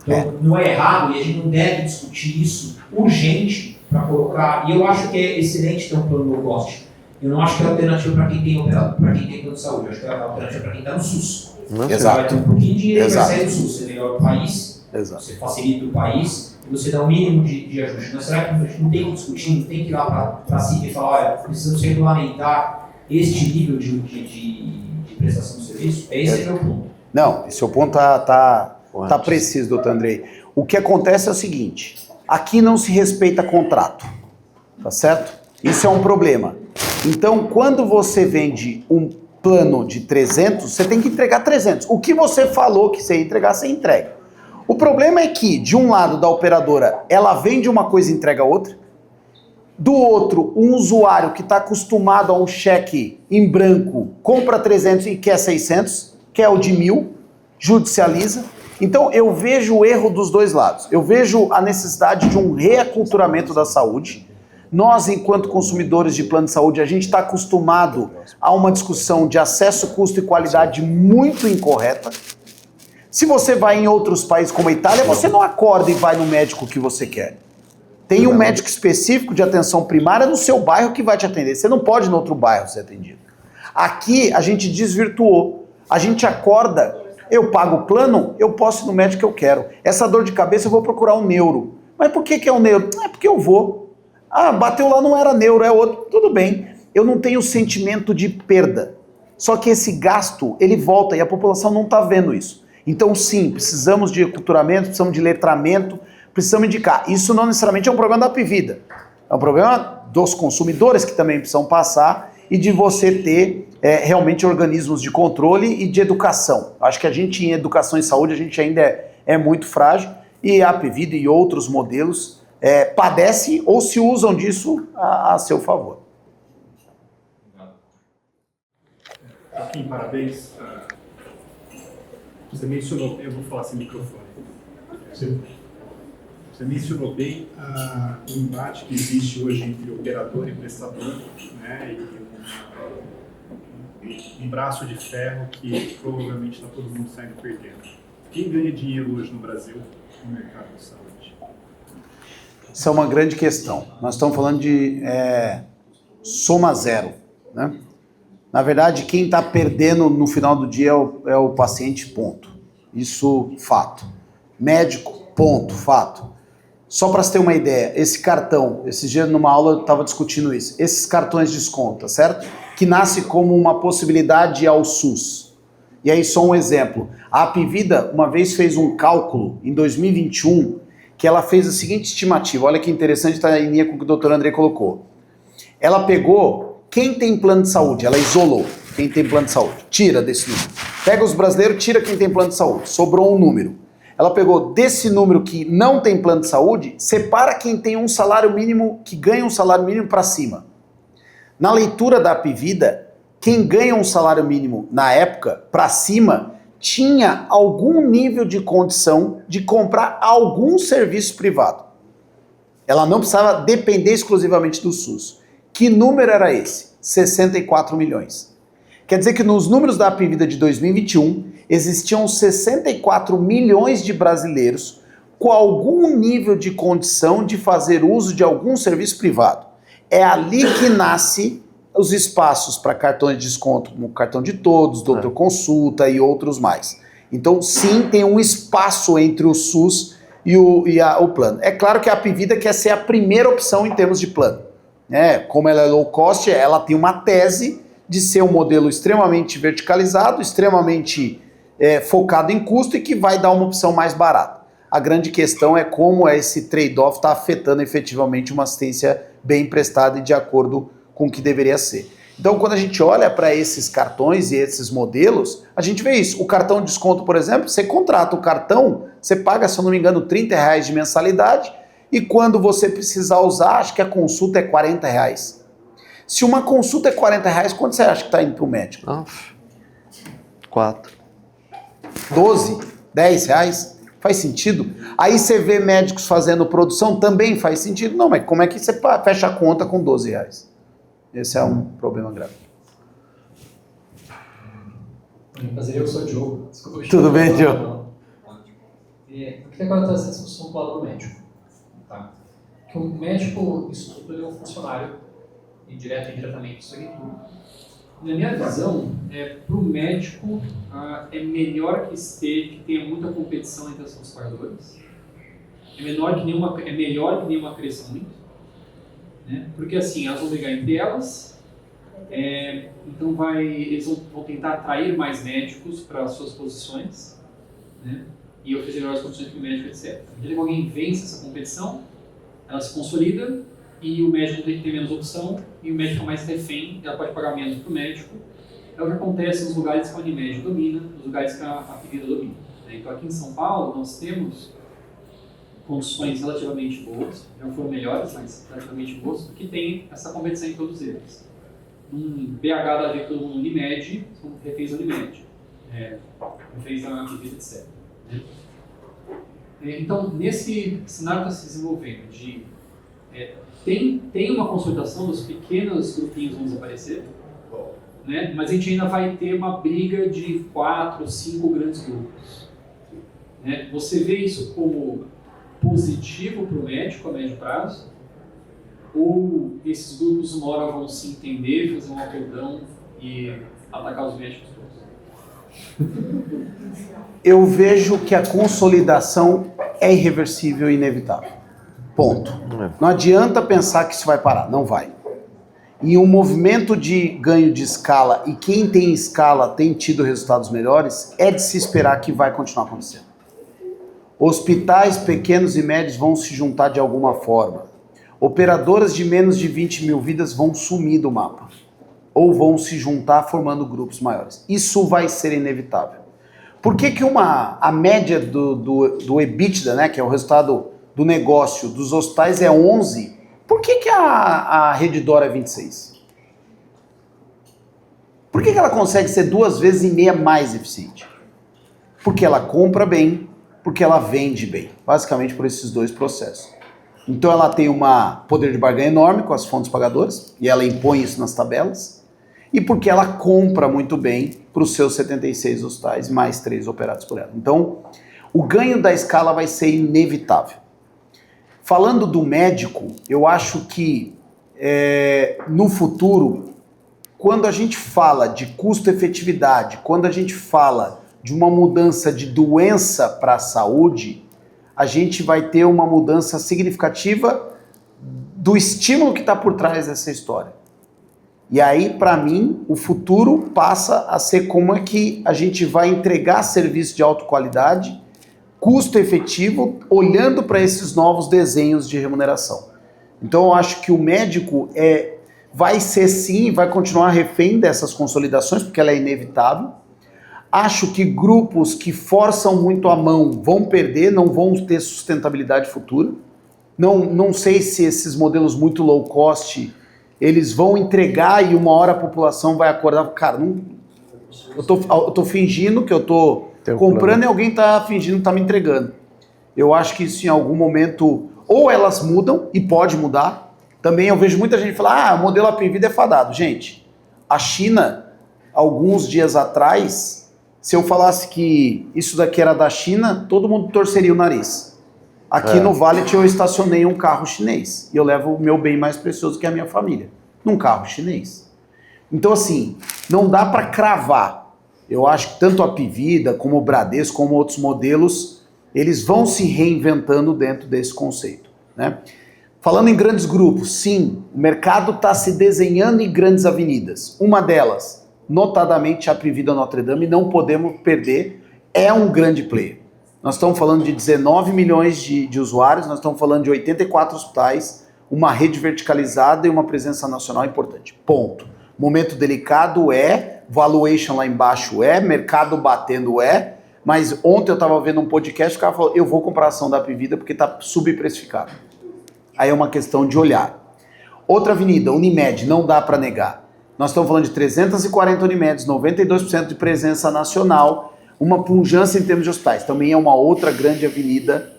Então, não é errado e a gente não deve discutir isso urgente para colocar. E eu acho que é excelente ter um plano low cost. eu não acho que é alternativa para quem tem para quem tem plano de saúde, eu acho que é alternativa para quem está no SUS. Não, Você vai ter um pouquinho de dinheiro e vai Exato. sair do SUS, você melhora o país, Exato. você facilita o país e você dá o mínimo de ajuste. Mas será que a gente não tem que discutir, não tem que ir lá para cima e falar, olha, precisamos regulamentar este nível de prestação de serviço? Esse é o meu ponto. Não, esse seu ponto tá preciso, doutor Andrei. O que acontece é o seguinte, aqui não se respeita contrato, tá certo? Isso é um problema. Então, quando você vende um plano de 300, você tem que entregar 300. O que você falou que você ia entregar, você entrega. O problema é que, de um lado da operadora, ela vende uma coisa e entrega outra. Do outro, um usuário que está acostumado a um cheque em branco, compra 300 e quer 600, quer o de 1.000, judicializa. Então, eu vejo o erro dos dois lados. Eu vejo a necessidade de um reaculturamento da saúde. Nós, enquanto consumidores de plano de saúde, a gente está acostumado a uma discussão de acesso, custo e qualidade muito incorreta. Se você vai em outros países como a Itália, você não acorda e vai no médico que você quer. Tem um médico específico de atenção primária no seu bairro que vai te atender. Você não pode ir no outro bairro ser atendido. Aqui, a gente desvirtuou. A gente acorda, eu pago o plano, eu posso ir no médico que eu quero. Essa dor de cabeça eu vou procurar um neuro. Mas por que é um neuro? É porque eu vou. Ah, bateu lá, não era neuro, é outro. Tudo bem. Eu não tenho sentimento de perda. Só que esse gasto, ele volta e a população não está vendo isso. Então, sim, precisamos de aculturamento, precisamos de letramento, precisamos indicar. Isso não necessariamente é um problema da Apvida. É um problema dos consumidores que também precisam passar e de você ter realmente organismos de controle e de educação. Acho que a gente, em educação e saúde, a gente ainda é muito frágil e a Apvida e outros modelos padecem ou se usam disso a seu favor. Joaquim, parabéns. Você mencionou, eu vou falar sem microfone. Você mencionou bem o embate que existe hoje entre operador e prestador, né, e um braço de ferro que provavelmente está todo mundo saindo perdendo. Quem ganha dinheiro hoje no Brasil no mercado de saúde? Isso é uma grande questão. Nós estamos falando de soma zero, né? Na verdade, quem está perdendo no final do dia é o paciente, ponto. Isso, fato. Médico, ponto, fato. Só para você ter uma ideia, esse cartão, esses dias numa aula eu estava discutindo isso, esses cartões de desconto, tá certo? Que nasce como uma possibilidade ao SUS. E aí só um exemplo, a Apvida uma vez fez um cálculo em 2021 que ela fez a seguinte estimativa, olha que interessante, está em linha com o que o doutor André colocou. Ela pegou quem tem plano de saúde, ela isolou quem tem plano de saúde, tira desse número. Pega os brasileiros, tira quem tem plano de saúde, sobrou um número. Ela pegou desse número que não tem plano de saúde, separa quem tem um salário mínimo, que ganha um salário mínimo para cima. Na leitura da Apvida, quem ganha um salário mínimo na época, para cima, tinha algum nível de condição de comprar algum serviço privado. Ela não precisava depender exclusivamente do SUS. Que número era esse? 64 milhões. Quer dizer que nos números da Apvida de 2021, existiam 64 milhões de brasileiros com algum nível de condição de fazer uso de algum serviço privado. É ali que nasce os espaços para cartões de desconto, como o cartão de todos, doutor consulta e outros mais. Então, sim, tem um espaço entre o SUS e o plano. É claro que a Apvida quer ser a primeira opção em termos de plano. Como ela é low cost, ela tem uma tese de ser um modelo extremamente verticalizado, extremamente focado em custo e que vai dar uma opção mais barata. A grande questão é como esse trade-off está afetando efetivamente uma assistência bem prestada e de acordo com o que deveria ser. Então, quando a gente olha para esses cartões e esses modelos, a gente vê isso. O cartão de desconto, por exemplo, você contrata o cartão, você paga, se eu não me engano, R$30 de mensalidade e quando você precisar usar, acho que a consulta é R$40. Se uma consulta é R$40, quanto você acha que está indo para o médico? 4. 12? R$10? Faz sentido? Aí você vê médicos fazendo produção, também faz sentido? Não, mas como é que você fecha a conta com R$12? Esse é um problema grave. Prazer, eu sou o Diogo. Desculpa, Tudo bem, Diogo? Eu queria agora trazer essa discussão do lado do médico. Tá? Que o médico, isso tudo, ele é um funcionário direto e indiretamente isso aqui tudo. Na minha visão, para o médico, é melhor que tenha muita competição entre os pagadores. É melhor que nenhuma cresça muito. Né? Porque assim, elas vão brigar entre elas, então eles vão tentar atrair mais médicos para as suas posições, né? E oferecer melhores condições para o médico, etc. Então, alguém vence essa competição, ela se consolida, e o médico tem menos opção, e o médico mais refém, ela pode pagar menos para o médico. É o que acontece nos lugares que a Unimed domina, nos lugares que a Apivida domina. Né? Então aqui em São Paulo nós temos condições relativamente boas, já foram melhores, mas relativamente boas, porque tem essa competição em todos eles. Um BH da ver todo mundo Unimed, são reféns da Unimed, reféns da Apivida, etc. Né? Então nesse cenário que está se desenvolvendo de tem uma consolidação dos pequenos grupinhos vão desaparecer, né? Mas a gente ainda vai ter uma briga de 4, 5 grandes grupos. Né? Você vê isso como positivo para o médico a médio prazo? Ou esses grupos uma hora vão se entender, fazer um acordão e atacar os médicos todos? Eu vejo que a consolidação é irreversível e inevitável. Ponto. Não adianta pensar que isso vai parar, não vai. E um movimento de ganho de escala, e quem tem escala tem tido resultados melhores, é de se esperar que vai continuar acontecendo. Hospitais pequenos e médios vão se juntar de alguma forma. Operadoras de menos de 20 mil vidas vão sumir do mapa. Ou vão se juntar formando grupos maiores. Isso vai ser inevitável. Por que a média do EBITDA, né, que é o resultado do negócio dos hospitais é 11, por que a Redditor é 26? Por que ela consegue ser 2,5 vezes mais eficiente? Porque ela compra bem, porque ela vende bem. Basicamente por esses dois processos. Então ela tem um poder de barganha enorme com as fontes pagadoras, e ela impõe isso nas tabelas, e porque ela compra muito bem para os seus 76 hospitais, mais 3 operados por ela. Então, o ganho da escala vai ser inevitável. Falando do médico, eu acho que no futuro, quando a gente fala de custo-efetividade, quando a gente fala de uma mudança de doença para a saúde, a gente vai ter uma mudança significativa do estímulo que está por trás dessa história. E aí, para mim, o futuro passa a ser como é que a gente vai entregar serviço de alta qualidade, custo efetivo, olhando para esses novos desenhos de remuneração. Então eu acho que o médico vai ser sim, vai continuar refém dessas consolidações, porque ela é inevitável. Acho que grupos que forçam muito a mão vão perder, não vão ter sustentabilidade futura. Não sei se esses modelos muito low cost, eles vão entregar e uma hora a população vai acordar. Cara, eu tô fingindo que eu tô comprando e alguém tá fingindo que tá me entregando. Eu acho que isso em algum momento, ou elas mudam, e pode mudar. Também eu vejo muita gente falar, o modelo Apivida é fadado. Gente, a China, alguns dias atrás, se eu falasse que isso daqui era da China, todo mundo torceria o nariz. Aqui no Valet eu estacionei um carro chinês, e eu levo o meu bem mais precioso, que é a minha família, num carro chinês. Então assim, não dá para cravar. Eu acho que tanto a Apivida, como o Bradesco, como outros modelos, eles vão se reinventando dentro desse conceito, né? Falando em grandes grupos, sim, o mercado está se desenhando em grandes avenidas. Uma delas, notadamente a Apivida Notre Dame, não podemos perder, é um grande player. Nós estamos falando de 19 milhões de usuários, nós estamos falando de 84 hospitais, uma rede verticalizada e uma presença nacional importante. Ponto. Momento delicado valuation lá embaixo mercado batendo mas ontem eu estava vendo um podcast, o cara falou, eu vou comprar a ação da Apivida porque está subprecificado. Aí é uma questão de olhar. Outra avenida, Unimed, não dá para negar. Nós estamos falando de 340 Unimeds, 92% de presença nacional, uma pujança em termos de hospitais. Também é uma outra grande avenida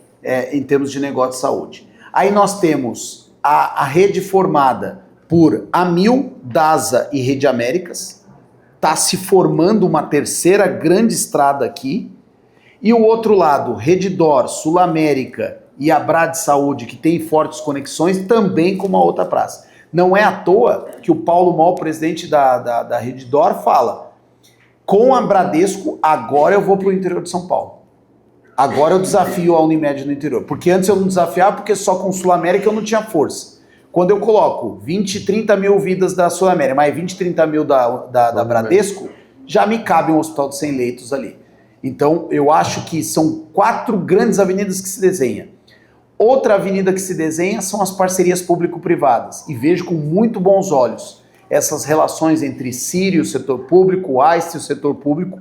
em termos de negócio de saúde. Aí nós temos a rede formada por Amil, DASA e Rede Américas. Está se formando uma terceira grande estrada aqui. E o outro lado, Redditor, Sul América e a Brad Saúde, que tem fortes conexões, também com uma outra praça. Não é à toa que o Paulo Moll, presidente da Redditor, fala: com a Bradesco, agora eu vou para o interior de São Paulo. Agora eu desafio a Unimed no interior. Porque antes eu não desafiava, porque só com Sul América eu não tinha força. Quando eu coloco 20, 30 mil vidas da Sul América, mais 20, 30 mil da Bradesco, já me cabe um hospital de 100 leitos ali. Então, eu acho que são 4 grandes avenidas que se desenham. Outra avenida que se desenha são as parcerias público-privadas. E vejo com muito bons olhos essas relações entre Sírio, o setor público, o AIST e o setor público.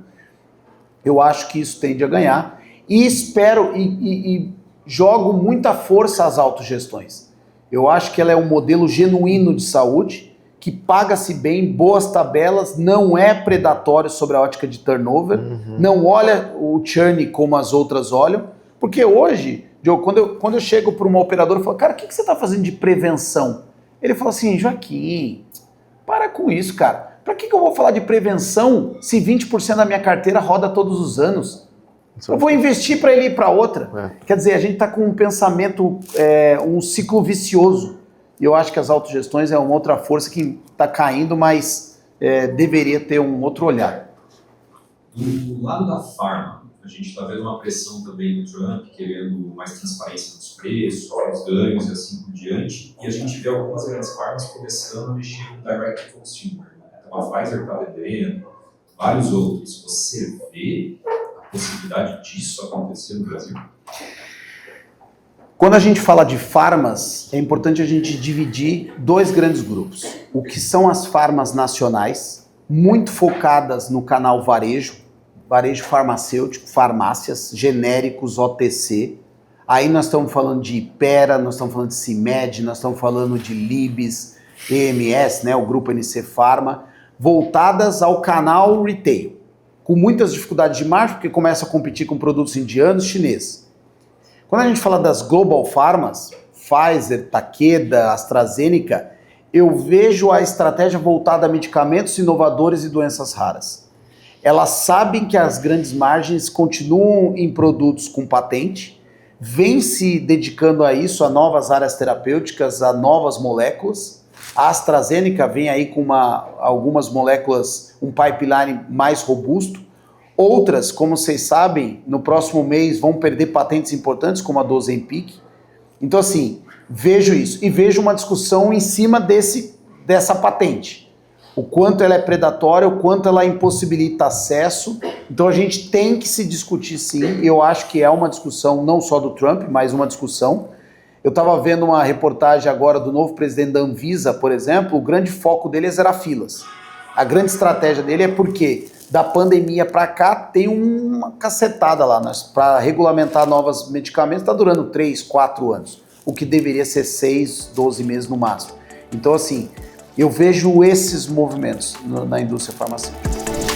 Eu acho que isso tende a ganhar. E espero e jogo muita força às autogestões. Eu acho que ela é um modelo genuíno de saúde, que paga-se bem, boas tabelas, não é predatório sobre a ótica de turnover, não olha o churn como as outras olham, porque hoje, Diogo, quando eu chego para uma operadora e falo: cara, o que você está fazendo de prevenção? Ele fala assim: Joaquim, para com isso, cara. Para que eu vou falar de prevenção se 20% da minha carteira roda todos os anos? Eu vou investir para ele ir para outra. Quer dizer, a gente está com um pensamento, um ciclo vicioso. E eu acho que as autogestões é uma outra força que está caindo, mas deveria ter um outro olhar. Do lado da farma, a gente está vendo uma pressão também do Trump, querendo mais transparência nos preços, os ganhos e assim por diante. E a gente vê algumas grandes farmas começando a mexer no direct to consumer. Então a Pfizer está vendendo, vários outros. Você vê a possibilidade disso acontecer no Brasil? Quando a gente fala de farmas, é importante a gente dividir 2 grandes grupos. O que são as farmas nacionais, muito focadas no canal varejo farmacêutico, farmácias, genéricos, OTC. Aí nós estamos falando de Ipera, nós estamos falando de CIMED, nós estamos falando de Libes, EMS, né, o grupo NC Farma, voltadas ao canal retail, com muitas dificuldades de margem, porque começa a competir com produtos indianos, chineses. Quando a gente fala das Global Pharmas, Pfizer, Takeda, AstraZeneca, eu vejo a estratégia voltada a medicamentos inovadores e doenças raras. Elas sabem que as grandes margens continuam em produtos com patente, vêm se dedicando a isso, a novas áreas terapêuticas, a novas moléculas. A AstraZeneca vem aí com algumas moléculas, um pipeline mais robusto. Outras, como vocês sabem, no próximo mês vão perder patentes importantes, como a do Ozempic. Então, assim, vejo isso. E vejo uma discussão em cima dessa patente. O quanto ela é predatória, o quanto ela impossibilita acesso. Então, a gente tem que se discutir, sim. Eu acho que é uma discussão não só do Trump, mas uma discussão. Eu estava vendo uma reportagem agora do novo presidente da Anvisa, por exemplo. O grande foco deles era filas. A grande estratégia dele é porque da pandemia para cá tem uma cacetada lá, para regulamentar novos medicamentos, está durando 3, 4 anos, o que deveria ser 6, 12 meses no máximo. Então, assim, eu vejo esses movimentos na indústria farmacêutica.